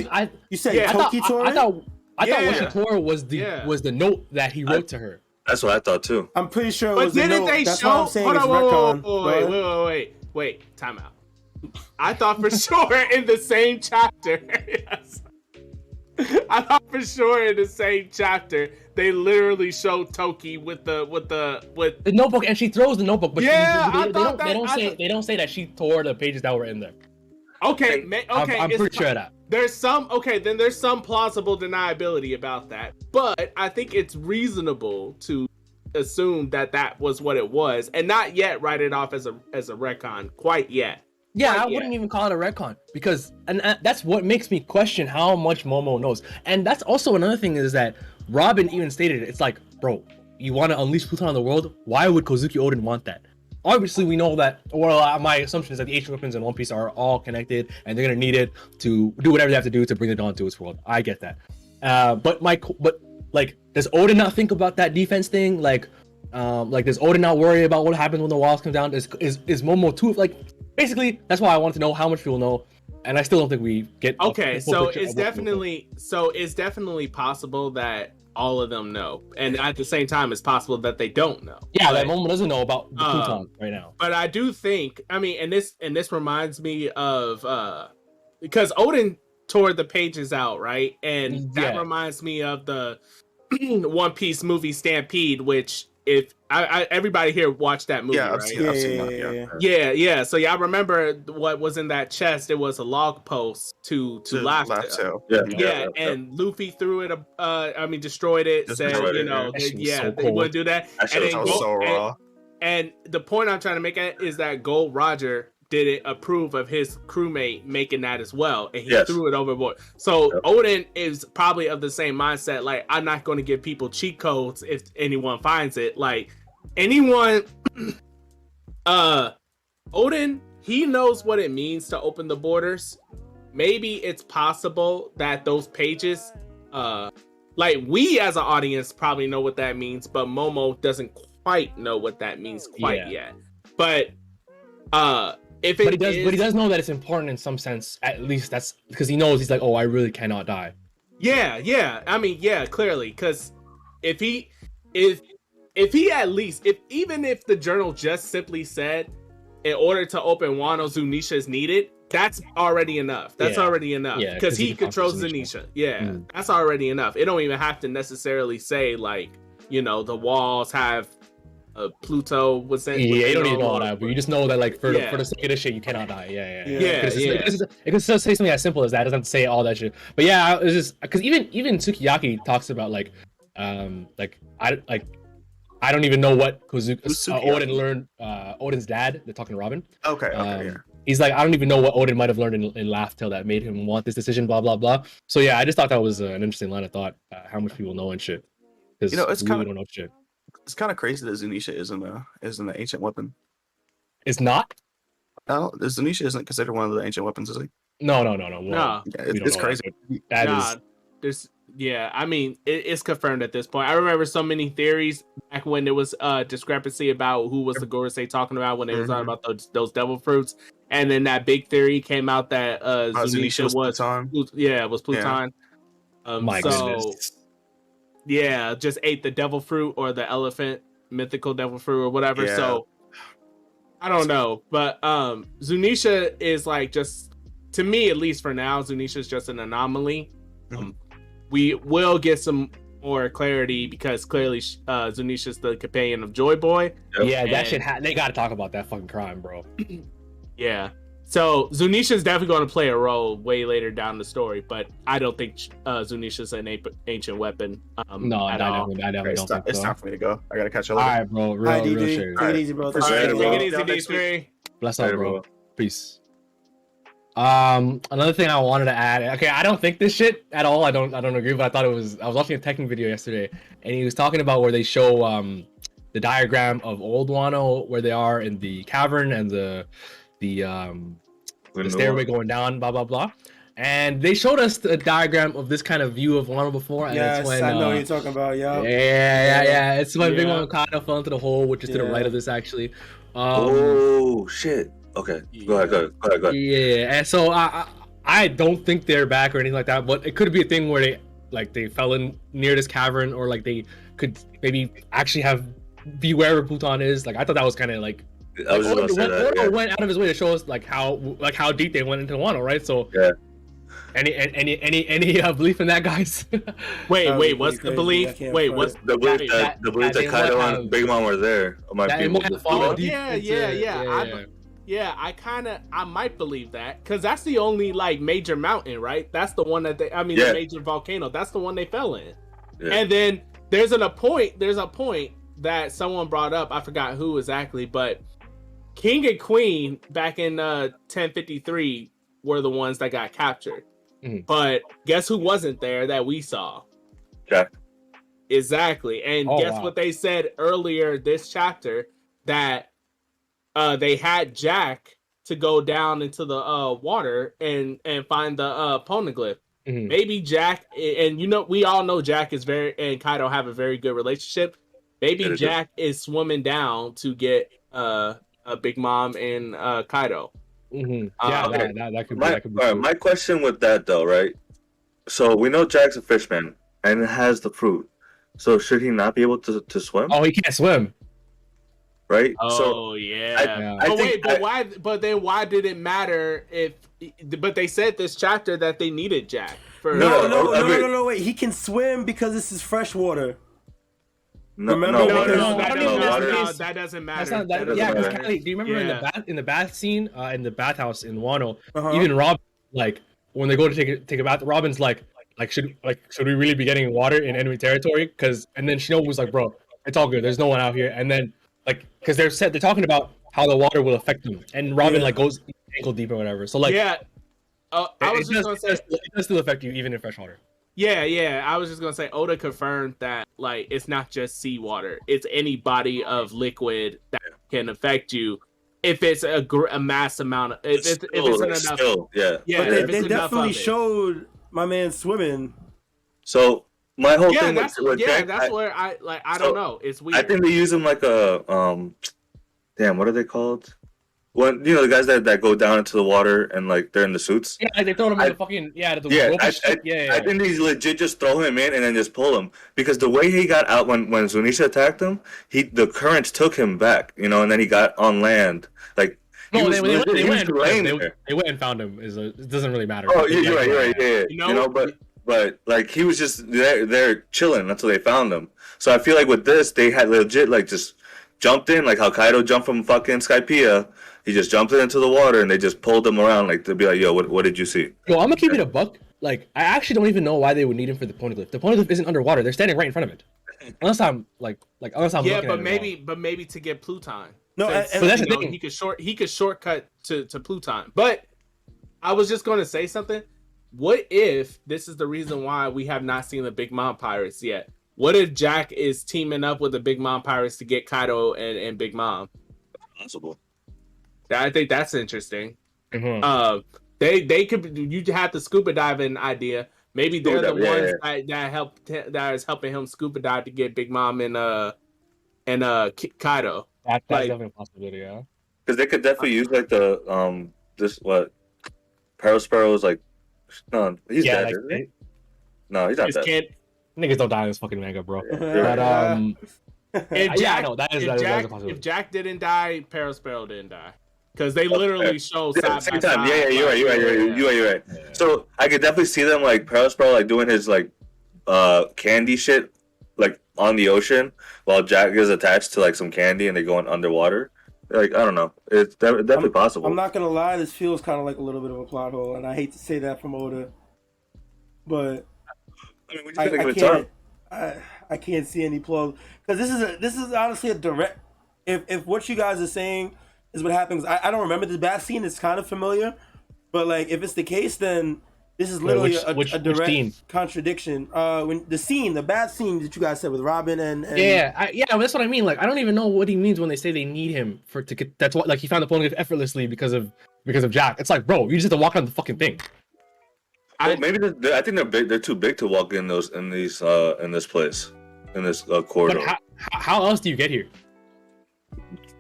you said Toki tore it? I thought what she tore was the note that he wrote to her. That's what I thought too. I'm pretty sure it but was the note. They That's show? why I'm saying it's retcon. Wait, time out. I thought for sure in the same chapter. Yes. I thought for sure in the same chapter they literally showed Toki with the notebook, and she throws the notebook, but they don't say that she tore the pages that were in there. Okay. I'm pretty sure of that. There's some plausible deniability about that, but I think it's reasonable to assume that was what it was, and not yet write it off as a retcon quite yet. Yeah, I wouldn't even call it a retcon, because that's what makes me question how much Momo knows. And that's also another thing, is that Robin even stated it. It's like, bro, you want to unleash Pluton on the world? Why would Kozuki Oden want that? Obviously, we know that, my assumption is that the ancient weapons in One Piece are all connected, and they're going to need it to do whatever they have to do to bring the dawn to its world. I get that. But does Oden not think about that defense thing? Like, does Oden not worry about what happens when the walls come down? Is Momo too, basically, that's why I wanted to know how much people know, and I still don't think we get. Okay, so it's definitely possible that all of them know, and at the same time, it's possible that they don't know. Yeah, that Momo doesn't know about the Pluton right now. But I do think, and this reminds me of because Oden tore the pages out, right, and that reminds me of the One Piece movie Stampede, which if everybody here watched that movie, right? I've seen that. Yeah. So I remember what was in that chest. It was a log post to Laugh-Tale. Yeah. And Luffy threw it. Destroyed it. They wouldn't do that. That was so raw. And the point I'm trying to make is that Gold Roger didn't approve of his crewmate making that as well, and he threw it overboard. So Oden is probably of the same mindset. Like, I'm not going to give people cheat codes if anyone finds it. Like, anyone, Oden, he knows what it means to open the borders. Maybe it's possible that those pages, we as an audience probably know what that means, but Momo doesn't quite know what that means yet. But but he does know that it's important in some sense. At least that's because he knows he's like, oh, I really cannot die. Yeah. I mean, yeah, clearly, because if he at least even if the journal just simply said, in order to open Wano, Zunisha is needed, that's already enough. That's already enough. Yeah, because he controls Zunisha. Yeah, that's already enough. It don't even have to necessarily say like, you know, the walls have Pluto was sent. Yeah, you don't need to know all that, but you just know that like for the sake of this shit, you cannot die. Yeah. It can still say something as simple as that. It doesn't have to say all that shit. But yeah, it's just because even Sukiyaki talks about like I don't even know what Odin learned. Odin's dad. They're talking to Robin. Okay. Yeah. He's like, I don't even know what Odin might have learned in Laugh Tale that made him want this decision. Blah blah blah. So yeah, I just thought that was an interesting line of thought. How much people know and shit. Because it's really don't know shit. It's kind of crazy that Zunisha isn't an ancient weapon. It's not. No, Zunisha isn't considered one of the ancient weapons, is he? No. Yeah, it's crazy. I mean, it's confirmed at this point. I remember so many theories back when there was discrepancy about who was the Gorosei talking about when they were talking about those devil fruits, and then that big theory came out that Zunisha was Pluton. Was Pluton. My goodness. Yeah, just ate the devil fruit or the elephant mythical devil fruit or whatever. Yeah. So I don't know, but Zunisha is like, just to me, at least for now, Zunisha is just an anomaly. We will get some more clarity because clearly Zunisha's the companion of Joy Boy. Yeah, that shit. They got to talk about that fucking crime, bro. Yeah. So Zunisha's definitely going to play a role way later down the story, but I don't think Zunisha's an ancient weapon. No, I definitely don't think so. It's time for me to go. I gotta catch you later. All right, bro. Real shit. Take it easy, bro. Take it easy, D3. Bless up, bro. Peace. Another thing I wanted to add. Okay, I don't think this shit at all. I don't agree, but I thought it was. I was watching a Tekken video yesterday, and he was talking about where they show the diagram of Old Wano, where they are in the cavern and the stairway going down, blah blah blah, and they showed us a diagram of this kind of view of Wano before. And yes, it's when, I know what you're talking about. Yeah. It's when Big Mom kind of fell into the hole, which is to the right of this actually. Oh shit. Okay, go ahead. Yeah, and so I don't think they're back or anything like that, but it could be a thing where they fell in near this cavern, or like they could maybe actually be wherever Pluton is. Like I thought that was kind of like. I was just gonna say that. Oda went out of his way to show us like how deep they went into Wano, right? So yeah. Any belief in that, guys? Wait, what's the belief? Wait, what's the belief that Kaido and Big Mom were there? Yeah, I might believe that, because that's the only like major mountain, right? That's the one that the major volcano. That's the one they fell in. Yeah. And then there's a point that someone brought up. I forgot who exactly, but King and Queen back in 1053 were the ones that got captured. Mm-hmm. But guess who wasn't there that we saw? Jack. Exactly. And what they said earlier this chapter, that they had Jack to go down into the water and find the poneglyph. Mm-hmm. Maybe Jack, and we all know Jack and Kaido have a very good relationship. Maybe Jack is swimming down to get Big Mom and Kaido. Mm-hmm. Yeah, that could be. All right, my question with that though, right? So we know Jack's a fishman and has the fruit. So should he not be able to swim? Oh, he can't swim. Right? Oh, yeah. Why did it matter if? But they said this chapter that they needed Jack. No, wait. He can swim because this is fresh water. No, that doesn't matter. Do you remember in the bath scene in the bathhouse in Wano? Even Robin, like when they go to take a bath, Robin's like should we really be getting water in enemy territory? And then Shinobu was like, bro, it's all good. There's no one out here. And then because they're talking about how the water will affect them, and Robin goes ankle deep or whatever. So I was just gonna say it does still affect you even in fresh water. Yeah. I was just gonna say Oda confirmed that it's not just seawater; it's any body of liquid that can affect you if it's a mass amount of if it's enough. But they definitely showed my man swimming. So my whole thing that's where I don't know. It's weird. I think they use him like a what are they called? when the guys that go down into the water and like they're in the suits. Yeah, like they throw him in the fucking I think they legit just throw him in and then just pull him because the way he got out when Zunisha attacked him, the currents took him back, and then he got on land. Like no, they went and found him. It doesn't really matter. Oh, you're right. Yeah. But like he was just there chilling until they found him. So I feel like with this, they had legit like just jumped in, like how Kaido jumped from fucking Skypiea. He just jumped into the water and they just pulled him around like to be like, yo, what did you see? Yo, I'm gonna keep it a buck. Like I actually don't even know why they would need him for the poneglyph. The poneglyph isn't underwater. They're standing right in front of it. Unless I'm yeah, but maybe to get Pluton. No, but that's the thing. He could shortcut to Pluton. But I was just going to say something. What if this is the reason why we have not seen the Big Mom Pirates yet? What if Jack is teaming up with the Big Mom Pirates to get Kaido and Big Mom? Possible. I think that's interesting. Mm-hmm. They could. You have the scuba diving idea. Maybe they're the ones that is helping him scuba dive to get Big Mom and Kaido. That's definitely a possibility, yeah. Because they could definitely use like the Parasparrow's like. No, he's dead. Like, Isn't he? No, he's not dead. Niggas don't die in this fucking manga, bro. Yeah. But if Jack didn't die, Parasparrow didn't die. Because they literally show side same by time. side. Yeah, you're right. Yeah. So I could definitely see them like Parasparrow like doing his like candy shit like on the ocean while Jack is attached to like some candy and they go in underwater. Like I don't know, it's definitely possible. I'm not gonna lie, this feels kind of like a little bit of a plot hole, and I hate to say that from Oda, but I can't see any flaws because this is honestly a direct. If what you guys are saying is what happens, I don't remember the bat scene. It's kind of familiar, but like if it's the case, then this is literally a direct contradiction. When the bad scene that you guys said with Robin and that's what I mean. Like I don't even know what he means when they say they need him to get. That's what like he found the poneglyph effortlessly because of Jack. It's like, bro, you just have to walk on the fucking thing. Well, maybe I think they're big. They're too big to walk in this place, in this corridor. But how else do you get here?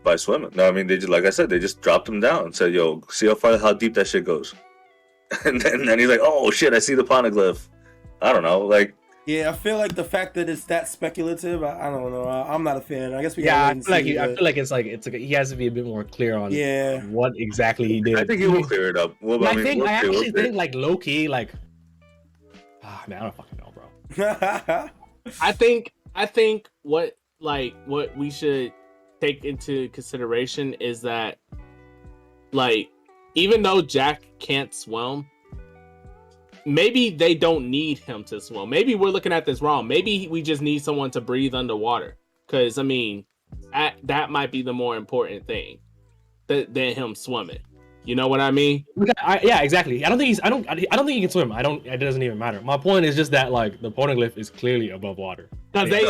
By swimming. No, I mean they just like I said, they just dropped him down and said, "Yo, see how deep that shit goes." And then he's like, "Oh shit, I see the poneglyph." I don't know, like. Yeah, I feel like the fact that it's that speculative, I don't know. I'm not a fan. I guess we. Yeah, I feel like it's like he has to be a bit more clear on what exactly he did. I think he will clear it up. Well, I actually think like low key, like, man, I don't fucking know, bro. I think what we should take into consideration is that, like, even though Jack can't swim, maybe they don't need him to swim. Maybe we're looking at this wrong. Maybe we just need someone to breathe underwater. Because I mean, that might be the more important thing than him swimming. You know what I mean? Yeah, exactly. I don't think he can swim. It doesn't even matter. My point is just that like the poneglyph is clearly above water. But they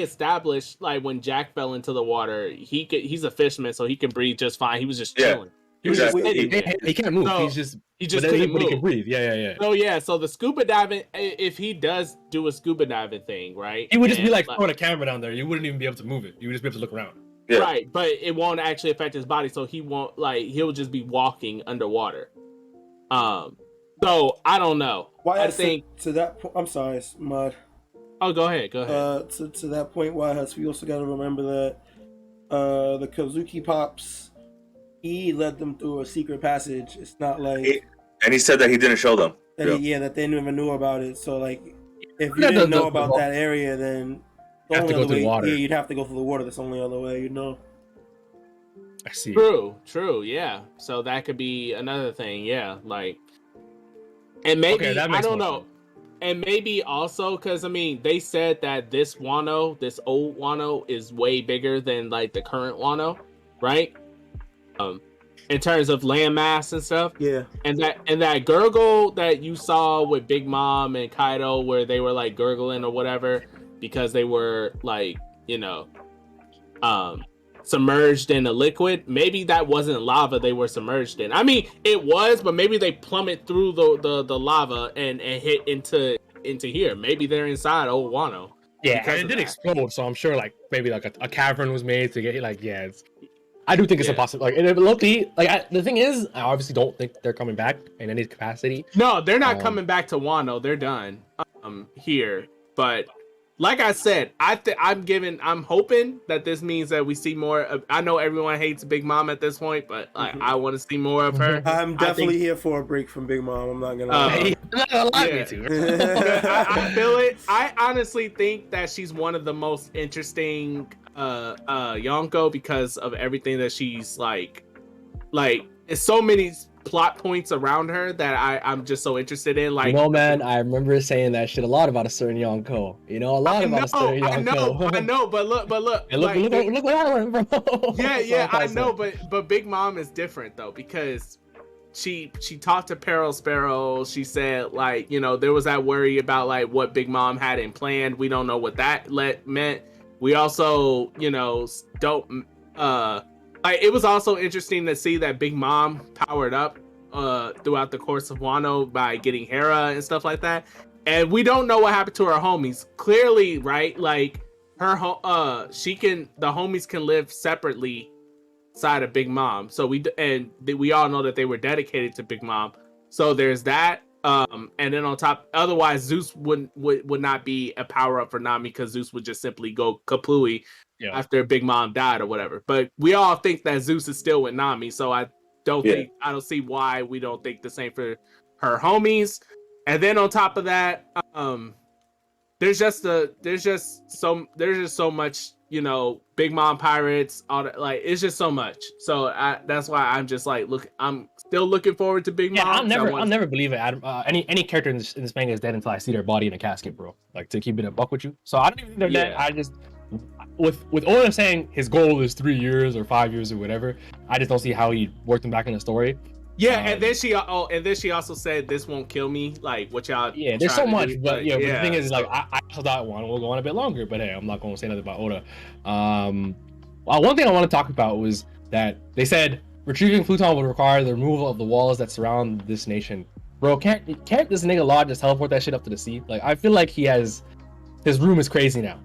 established like when Jack fell into the water, he's a fisherman, so he can breathe just fine. He was just chilling. He was just he can't move. So, he just couldn't move. He can breathe. Yeah. So the scuba diving, if he does do a scuba diving thing, right? He would just be like throwing a camera down there. You wouldn't even be able to move it. You would just be able to look around. Yeah. Right, but it won't actually affect his body, so he'll just be walking underwater. So I don't know. I think to that point, I'm sorry, Mud. Oh, go ahead. To that point, YHuss, we also got to remember that the Kazuki Pops, he led them through a secret passage. It's not like and he said that he didn't show them. That they never knew about it. So like, if you didn't know about that area, then you have to go through the water. Yeah, you'd have to go through the water. That's the only other way, I see. True, yeah. So that could be another thing, yeah. Like, and maybe I don't know, and maybe also because I mean they said that this old Wano, is way bigger than like the current Wano, right? In terms of land mass and stuff. Yeah. And that gurgle that you saw with Big Mom and Kaido, where they were like gurgling or whatever, because they were like, submerged in a liquid. Maybe that wasn't lava they were submerged in. I mean, it was, but maybe they plummet through the lava and hit into here. Maybe they're inside old Wano. Yeah, and it did explode, so I'm sure like maybe like a cavern was made to get like I do think it's a possibility. Like, low-key, like the thing is, I obviously don't think they're coming back in any capacity. No, they're not coming back to Wano. They're done here. But like I said, I'm hoping that this means that we see more of, I know everyone hates Big Mom at this point, but I want to see more of her. I'm definitely here for a break from Big Mom. I'm not gonna lie. Me too. I feel it. I honestly think that she's one of the most interesting Yonko because of everything that she's like it's so many plot points around her that I'm just so interested in. Like, man, I remember saying that shit a lot about a certain Yonko. A lot about a certain Yonko. I know, but look. And look what I learned, bro. Yeah, I know, but Big Mom is different though because she talked to Peril Sparrow. She said like, there was that worry about like what Big Mom had in plan. We don't know what that meant. We also, don't it was also interesting to see that Big Mom powered up throughout the course of Wano by getting Hera and stuff like that. And we don't know what happened to her homies. Clearly, right? Like the homies can live separately side of Big Mom. So we all know that they were dedicated to Big Mom. So there's that. And then on top, otherwise Zeus would not be a power up for Nami because Zeus would just simply go kaplooey after Big Mom died or whatever. But we all think that Zeus is still with Nami, so I don't see why we don't think the same for her homies. And then on top of that, there's just so much, Big Mom pirates, all that, like it's just so much. So that's why I'm just like, I'm still looking forward to Big Mom. I'll never believe it. Any character in this manga is dead until I see their body in a casket, bro. Like, to keep it a buck with you. So I don't even think they're dead. I just with Oda saying his goal is 3 years or 5 years or whatever, I just don't see how he worked them back in the story. Yeah, and then she also said this won't kill me. Like, what y'all? Yeah, there's so much, but but the thing is, like, I thought one will go on a bit longer. But hey, I'm not going to say nothing about Oda. One thing I want to talk about was that they said retrieving Pluton would require the removal of the walls that surround this nation. Bro, can't this nigga Law just teleport that shit up to the sea? Like, I feel like his room is crazy now.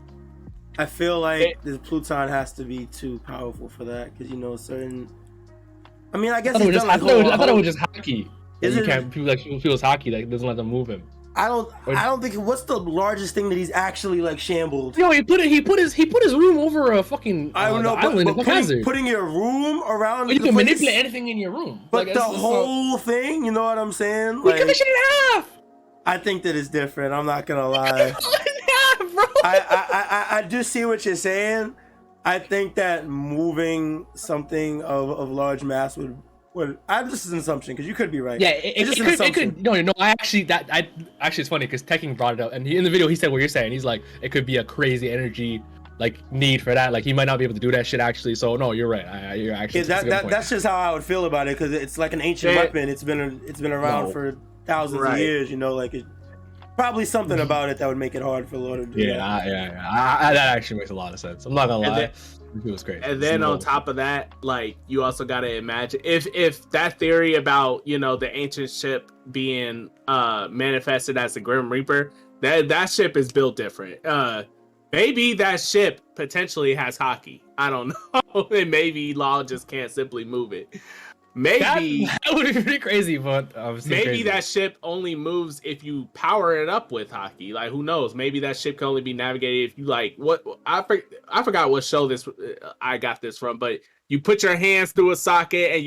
I feel like the Pluton has to be too powerful for that because certain. I mean, I guess I thought it was just hockey. People feels hockey that doesn't let them move him. I don't think. What's the largest thing that he's actually like shambled? Yo, he put his room over a fucking I don't know, island. But putting your room around. You can manipulate anything in your room. But like, the whole thing, you know what I'm saying? We cut the shit in half. I think that it's different. I'm not gonna lie. Bro. I do see what you're saying. I think that moving something of large mass would this is an assumption because you could be right. Yeah, it could. No. Actually, it's funny because Tekken brought it up, and in the video he said what you're saying. He's like, it could be a crazy energy like need for that. Like, he might not be able to do that shit actually. So no, you're right. You're actually that's just how I would feel about it because it's like an ancient weapon. It's been around for thousands of years. Like it's probably something about it that would make it hard for Lord to do that. That actually makes a lot of sense. I'm not gonna lie. It was great. And then on top of that, like, you also got to imagine if that theory about the ancient ship being manifested as the Grim Reaper, that ship is built different. Maybe that ship potentially has hockey. I don't know. And maybe Law just can't simply move it. Maybe that would be pretty crazy, but maybe that ship only moves if you power it up with hockey. Like, who knows? Maybe that ship can only be navigated if you what I forgot what show I got this from, but you put your hands through a socket and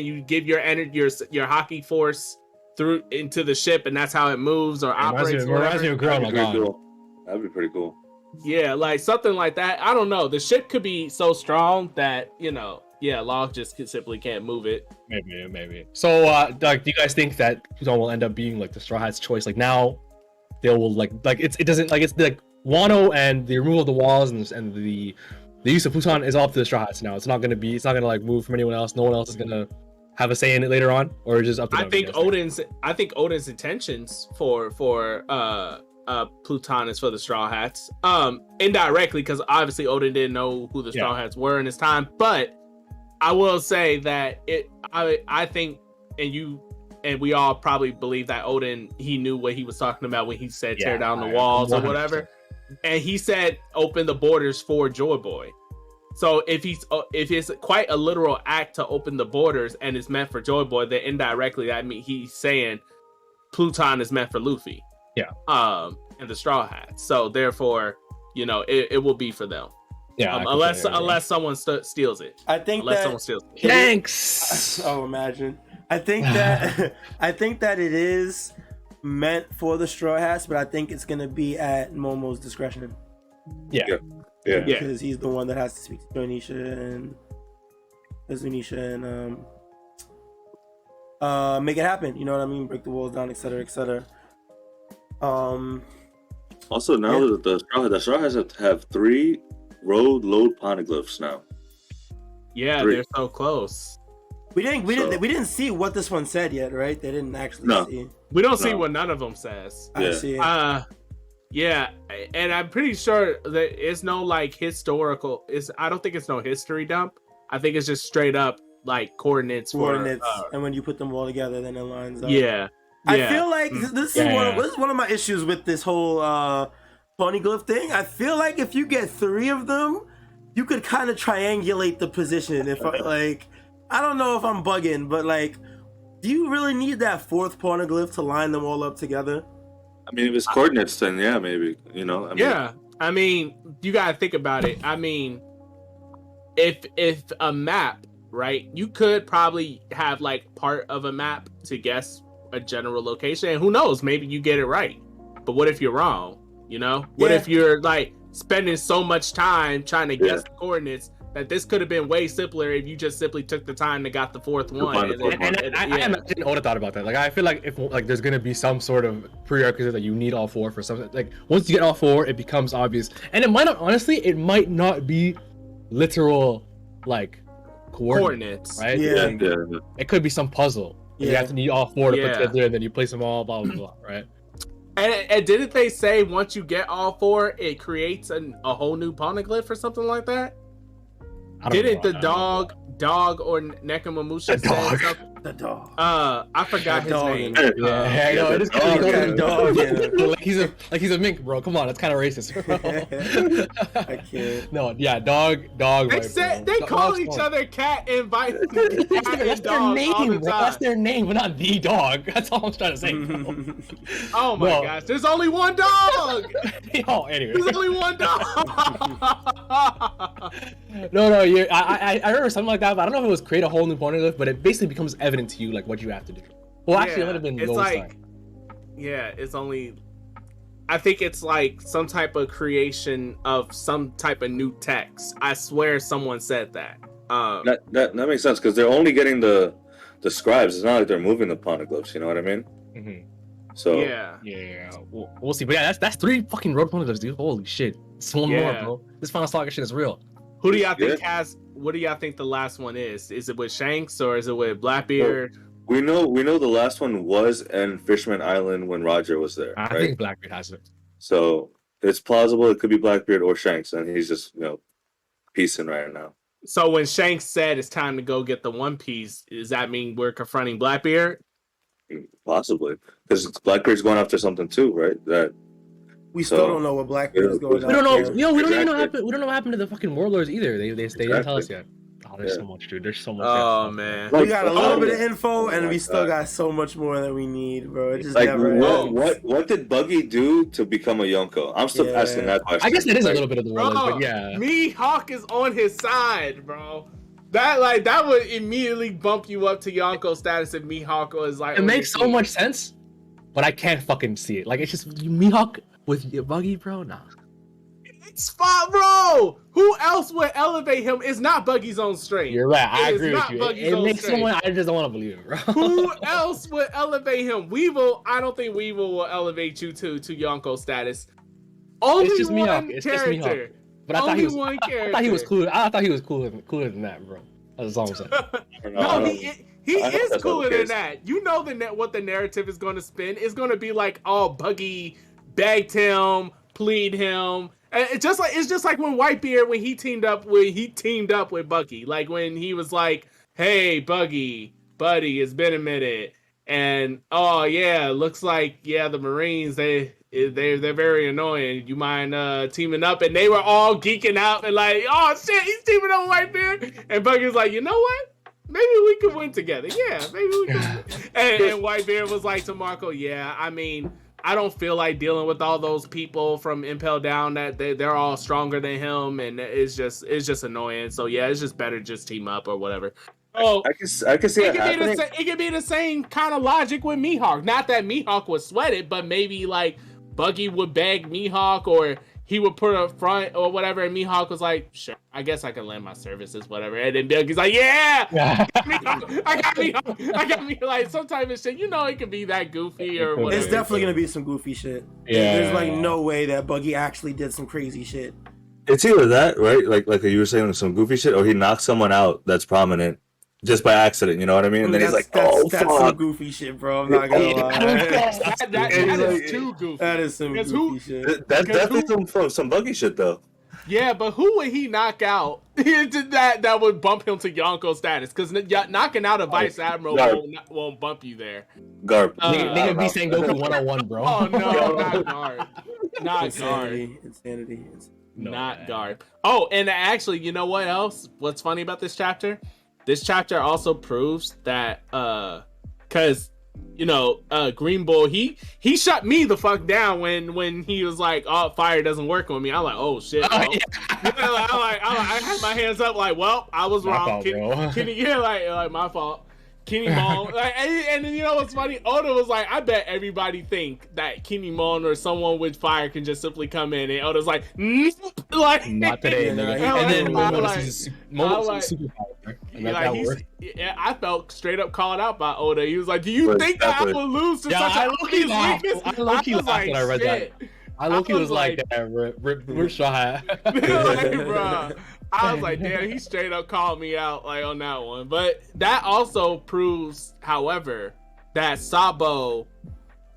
you give your energy, your hockey force through into the ship, and that's how it moves or operates. Reminds me of Girl. That'd be pretty cool. Yeah, like something like that. I don't know. The ship could be so strong that Law just simply can't move it. Maybe. So, do you guys think that Pluton will end up being like the Straw Hats' choice? Like, now they will like it doesn't like it's like Wano and the removal of the walls and the use of Pluton is all up to the Straw Hats now. It's not gonna like move from anyone else. No one else is gonna have a say in it later on, or just up to them. I think Odin's intentions for Pluton is for the Straw Hats. Indirectly, because obviously Odin didn't know who the Straw Hats were in his time, but I will say that I think, and we all probably believe that Odin, he knew what he was talking about when he said tear down the walls 100%. Or whatever. And he said open the borders for Joy Boy. So if it's quite a literal act to open the borders and it's meant for Joy Boy, then indirectly that means he's saying Pluton is meant for Luffy. Yeah. And the Straw Hats. So therefore, it will be for them. Yeah. Unless someone steals it. I think someone steals it. Thanks. Oh, imagine. I think that it is meant for the Straw Hats, but I think it's gonna be at Momo's discretion. Yeah. Because he's the one that has to speak to Zunisha and make it happen. You know what I mean? Break the walls down, etc., etc. Also, now that the Straw Hats have 3 road load poneglyphs now. Yeah, 3. they're so close. We didn't see what this one said yet, right? They didn't actually see. We don't see what none of them says. I see it. Yeah, and I'm pretty sure that it's no like historical. I don't think it's no history dump. I think it's just straight up like coordinates. And when you put them all together, then it lines up. Yeah. I feel like this is one of my issues with this whole poneglyph thing. I feel like if you get 3 of them, you could kind of triangulate the position. If I don't know if I'm bugging, but like, do you really need that 4th poneglyph to line them all up together? I mean, if it's coordinates, then yeah, maybe. I mean, you gotta think about it. I mean, if a map, right? You could probably have like part of a map to guess a general location, and who knows? Maybe you get it right. But what if you're wrong? What if you're like spending so much time trying to guess the coordinates that this could have been way simpler if you just simply took the time to got the 4th one. I imagine Oda thought about that. Like, I feel like if like there's gonna be some sort of prerequisite that you need all 4 for something. Like, once you get all 4, it becomes obvious, and it might not be literal like coordinates, right? Yeah. It could be some puzzle. You have to need all 4 to put together, and then you place them all, blah blah blah, right? And didn't they say once you get all 4, it creates a whole new poneglyph or something like that? Didn't the dog or Nekomamushi say something? The dog. I forgot his name. Yeah, I know. It is kind of dog. like he's a mink, bro. Come on, that's kind of racist, bro. I can't. No, yeah, dog. They call each other cat and vice. That's their name, bro. That's their name, but not the dog. That's all I'm trying to say, bro. Oh my gosh, there's only one dog. Anyway, there's only one dog. No, I remember something like that, but I don't know if it was create a whole new poneglyph, but it basically becomes evident to you like what you have to do. Well, actually, it would have been. It's like, it's only. I think it's like some type of creation of some type of new text. I swear someone said that. That makes sense because they're only getting the scribes. It's not like they're moving the poneglyphs. You know what I mean? Mm-hmm. So yeah. We'll see. But yeah, that's 3 fucking road poneglyphs, dude. Holy shit! It's one more, bro. This Final Saga shit is real. Who do y'all think has? What do y'all think the last one is? Is it with Shanks or is it with Blackbeard? We know the last one was in Fishman Island when Roger was there. I think Blackbeard has it. So it's plausible it could be Blackbeard or Shanks, and he's just piecing right now. So when Shanks said it's time to go get the One Piece, does that mean we're confronting Blackbeard? Possibly, because Blackbeard's going after something too, right? That. We still don't know what Blackbeard is going on. We don't know. We don't even know what happened. We don't know what happened to the fucking warlords either. They didn't tell us yet. Oh, there's so much, dude. There's so much. Oh man, we got a little bit of info, and we still got so much more that we need, bro. It just never ends. What did Buggy do to become a Yonko? I'm still asking that question. I guess it is a little bit of the warlords, but yeah. Mihawk is on his side, bro. That would immediately bump you up to Yonko status if Mihawk was like. It makes so much sense, but I can't fucking see it. Like, it's just Mihawk with your Buggy, bro. Nah. Spot, bro. Who else would elevate him? It's not Buggy's own strength. You're right. I agree with you. It makes someone. I just don't want to believe it, bro. Who else would elevate him? Weevil. I don't think Weevil will elevate you to Yonko status. Only it's just one Mihawk. It's character. Just Mihawk. But I thought he was cool. I thought he was cooler than that, bro. That's all I'm saying. No, he is cooler than that. You know what the narrative is going to spin. It's going to be like, oh, Buggy begged him, plead him. It's just like when Whitebeard when he teamed up with Buggy. Like when he was like, "Hey, Buggy, buddy, it's been a minute." And oh yeah, looks like the Marines they're very annoying. You mind teaming up? And they were all geeking out and like, oh shit, he's teaming up with Whitebeard. And Buggy's like, you know what? Maybe we could win together. Yeah, maybe we could. And Whitebeard was like to Marco, yeah, I mean, I don't feel like dealing with all those people from Impel Down that they're all stronger than him, and it's just annoying. So yeah, it's just better just team up or whatever. Oh, I can see it happening. It could be the same kind of logic with Mihawk. Not that Mihawk would sweat it, but maybe like Buggy would beg Mihawk, or he would put up front or whatever, and Mihawk was like, sure, I guess I can lend my services, whatever. And then Buggy's like, yeah, I got me like some type of shit. You know, it could be that goofy or whatever. It's definitely gonna be some goofy shit. Yeah. There's like no way that Buggy actually did some crazy shit. It's either that, right? Like you were saying, some goofy shit, or he knocks someone out that's prominent just by accident. You know what I mean? And then he's like, "Oh, that's fuck." some goofy shit, bro. I'm not gonna lie. That is too goofy. That is some goofy shit. That's definitely some Buggy shit, though. Yeah, but who would he knock out that would bump him to Yonko status? Because knocking out a Vice Admiral won't bump you there. Garp. They could be Sengoku 101, bro. Oh no, not Garp. Not Garp. Insanity. Not Garp. Oh, and actually, you know what else? What's funny about this chapter? This chapter also proves that because Green Bull he shut me the fuck down when he was like, oh, fire doesn't work on me. I'm like, oh shit. Bro. I had my hands up like, well, I was wrong. Like my fault. Kinemon, and you know what's funny? Oda was like, I bet everybody think that Kinemon or someone with fire can just simply come in, and Oda's like, nope. Like not today. And then Momo's super power. Yeah, I felt straight up called out by Oda. He was like, "Do you think that I would lose to such a weakness?" I low-key laughed when I read that. I low-key was like, we're shy. Bro. I was like, damn, he straight up called me out like on that one. But that also proves, however, that Sabo,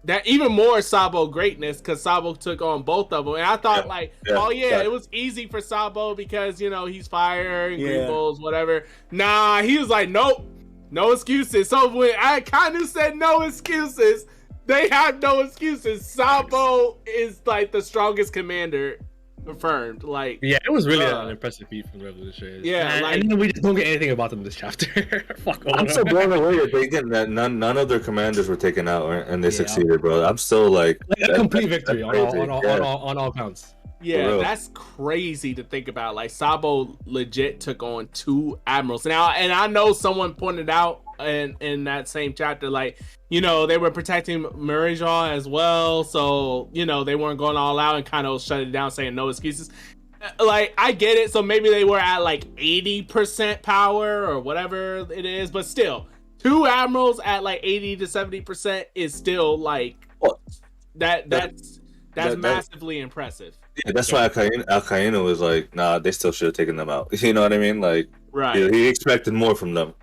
that even more Sabo greatness, because Sabo took on both of them. And I thought it was easy for Sabo because, he's fire, Green Bulls, whatever. Nah, he was like, nope, no excuses. So when I kind of said no excuses, they have no excuses. Sabo is like the strongest commander. Confirmed. Like, yeah, it was really an impressive feat from Revolution. Yeah, and we just don't get anything about them this chapter. Fuck. I'm so blown away that none of their commanders were taken out and they succeeded, bro. I'm still like a complete victory on all counts. Yeah, that's crazy to think about. Like, Sabo legit took on 2 admirals now, and I know someone pointed out in that same chapter, like, they were protecting Murijaw as well, so they weren't going all out and kind of shut it down, saying no excuses. Like, I get it. So maybe they were at like 80% power or whatever it is, but still, 2 admirals at like 80 to 70% is still like that's massively impressive. Yeah, that's why Al-Qaeda was like, nah, they still should have taken them out. You know what I mean? Like, right. He expected more from them.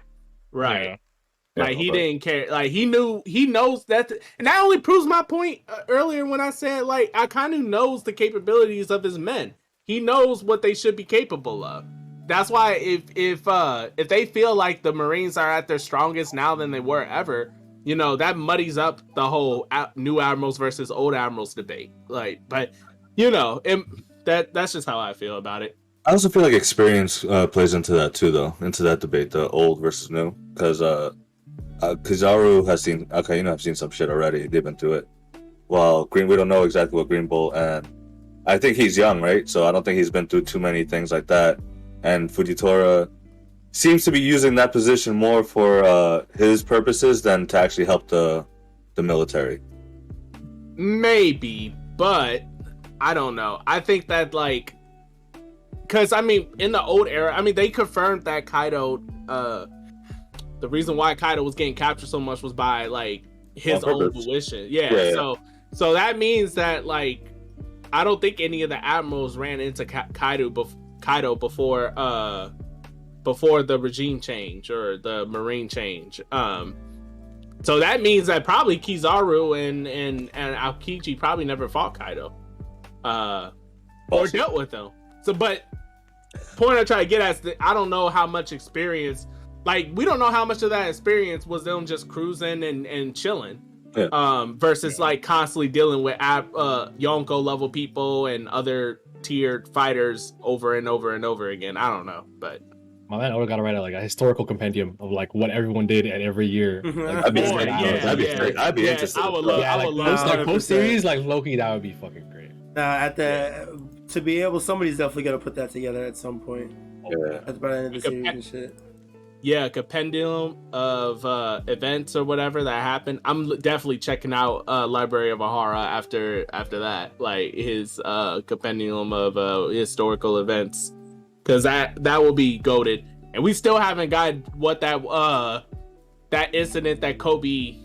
Right. Like, he didn't care. Like, he knows that. And that only proves my point earlier when I said, like, Akainu knows the capabilities of his men. He knows what they should be capable of. That's why if they feel like the Marines are at their strongest now than they were ever, that muddies up the whole new admirals versus old admirals debate. Like, but that's just how I feel about it. I also feel like experience plays into that too, though, into that debate, the old versus new, because Kizaru has seen Akainu have seen some shit already. They've been through it. While we don't know exactly what Green Bull, and I think he's young, right? So I don't think he's been through too many things like that. And Fujitora seems to be using that position more for his purposes than to actually help the military. Maybe, but I don't know. I think that, like, because in the old era, they confirmed that Kaido, the reason why Kaido was getting captured so much was by like his own volition. Yeah. So that means that, like, I don't think any of the admirals ran into Kaido before the regime change or the marine change. So that means that probably Kizaru and Aokiji probably never fought Kaido, or dealt with them. So, but point I try to get at is I don't know how much experience. Like, we don't know how much of that experience was them just cruising and chilling. versus like constantly dealing with Yonko level people and other tiered fighters over and over and over again. I don't know, but my man Oda gotta write a historical compendium of like what everyone did at every year. Like, I'd be interested. I would love post series like Loki. That would be fucking great. To be able, somebody's definitely gonna put that together at some point. Yeah. At the end of the series and shit. Yeah, a compendium of events or whatever that happened. I'm definitely checking out Library of Ahara after that, like his compendium of historical events, because that will be goated. And we still haven't got what that incident that Kobe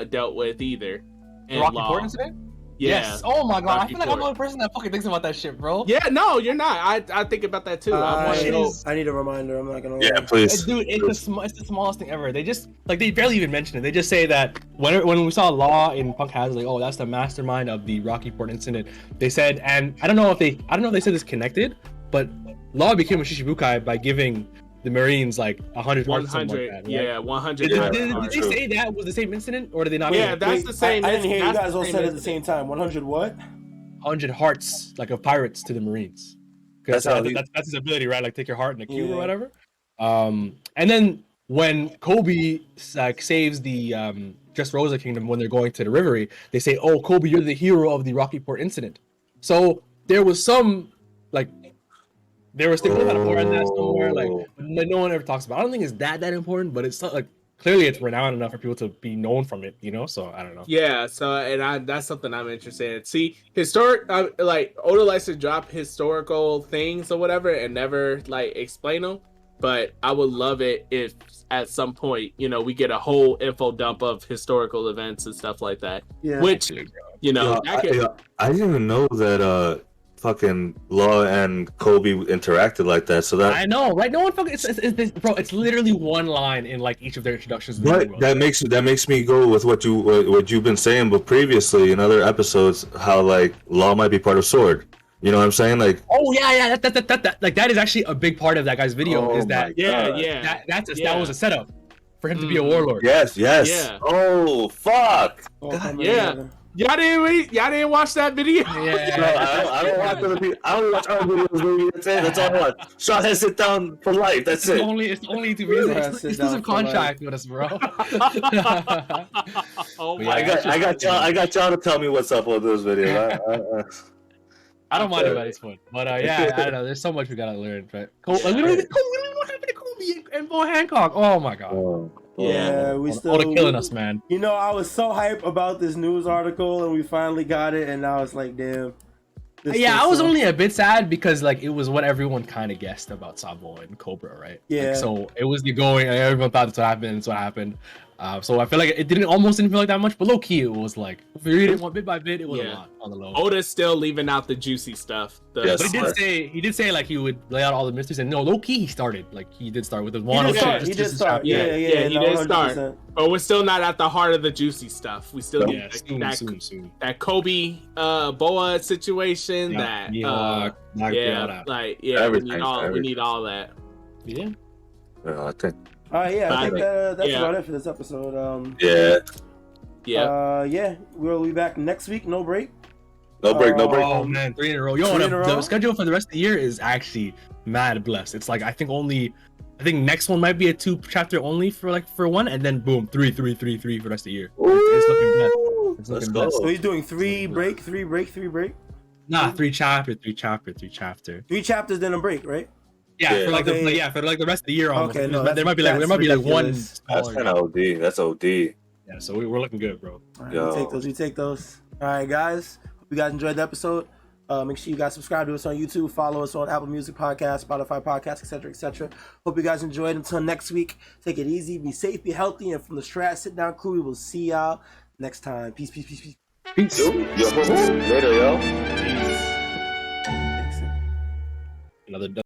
dealt with either. The Rocky Port incident? Yeah. Yes. Oh my god, I feel like I'm Rocky the only person that fucking thinks about that shit, bro. Yeah, no, you're not. I think about that too. I need a reminder. I'm not gonna lie. Yeah, please. Dude, it's the smallest thing ever. They just they barely even mention it. They just say that when we saw Law in Punk Hazard, like, oh, that's the mastermind of the Rocky Port incident. They said, and I don't know if they said this connected, but Law became a Shishibukai by giving the Marines like 100 hearts. 100, like that, yeah, right? 100. Did they say that was the same incident, or did they not? Yeah, that's the same. I didn't hear you guys all said said it at the same time. 100 what? 100 hearts, like of pirates to the Marines. That's his ability, right? Like take your heart in a cube or whatever. And then when Kobe saves the Dressrosa Kingdom when they're going to the Reverie, they say, "Oh, Kobe, you're the hero of the Rocky Port incident." So there was some they were sticking about more on that somewhere, like no one ever talks about. I don't think it's that important, but it's not, like clearly it's renowned enough for people to be known from it, you know. So I don't know. Yeah, so that's something I'm interested in. See, like Oda likes to drop historical things or whatever and never like explain them. But I would love it if at some point, you know, we get a whole info dump of historical events and stuff like that. Yeah. Which, you know, I didn't even know that fucking Law and Kobe interacted like that. So that I know, right? No one fucking bro. It's literally one line in like each of their introductions. But that makes me go with what you've been saying, but previously in other episodes, how like Law might be part of Sword. You know what I'm saying? Like, oh yeah, that like that is actually a big part of that guy's video. Is that that was a setup for him to be a warlord. Yes. Yeah. Oh fuck. Yeah. Y'all didn't watch that video? Yeah. No, I don't watch other people. I don't watch other videos. That's all I watch. Strawhat Sitdown for life. That's it. It's only to be exclusive contract with us, bro. Oh my God. I got y'all to tell me what's up with this video. I don't mind about this one, but yeah, I don't know. There's so much we gotta learn. But literally, what happened to Kobe and Bo Hancock? Oh my god. Yeah, we still killing us, man. You know, I was so hype about this news article, and we finally got it, and now it's like, damn. Yeah, I was only a bit sad because like it was what everyone kind of guessed about Sabo and Cobra, right? Yeah. Like, so it was the going, and everyone thought that's what happened. That's what happened. So I feel like it almost didn't feel like that much, but low key it was like if we read it one bit by bit, it was a lot on the low. Oda's still leaving out the juicy stuff. Yes. But he did say like he would lay out all the mysteries, and no, low key he started like he did start with the one. He did start. Yeah, he did start. But we're still not at the heart of the juicy stuff. We still need soon. that Kobe Boa situation. We need all that. Yeah. I think. I think that's about it for this episode. We'll be back next week. No break. No break. Oh man, 3 in a row. The schedule for the rest of the year is actually mad blessed. It's like I think next one might be a 2-chapter only for one, and then boom, 3 for the rest of the year. It's looking bad. It's looking bad. So he's doing 3 break. Nah, 3 chapter. 3 chapters, then a break, right? Yeah, for the rest of the year almost. Okay, no, there might be like one. That's kind of OD. That's OD. Yeah, so we're looking good, bro. All right, we take those. All right, guys. Hope you guys enjoyed the episode. Make sure you guys subscribe to us on YouTube, follow us on Apple Music Podcast, Spotify Podcast, etc. Hope you guys enjoyed. Until next week, take it easy, be safe, be healthy, and from the Strawhat Sitdown crew, we will see y'all next time. Peace. Peace. Later, yo. Another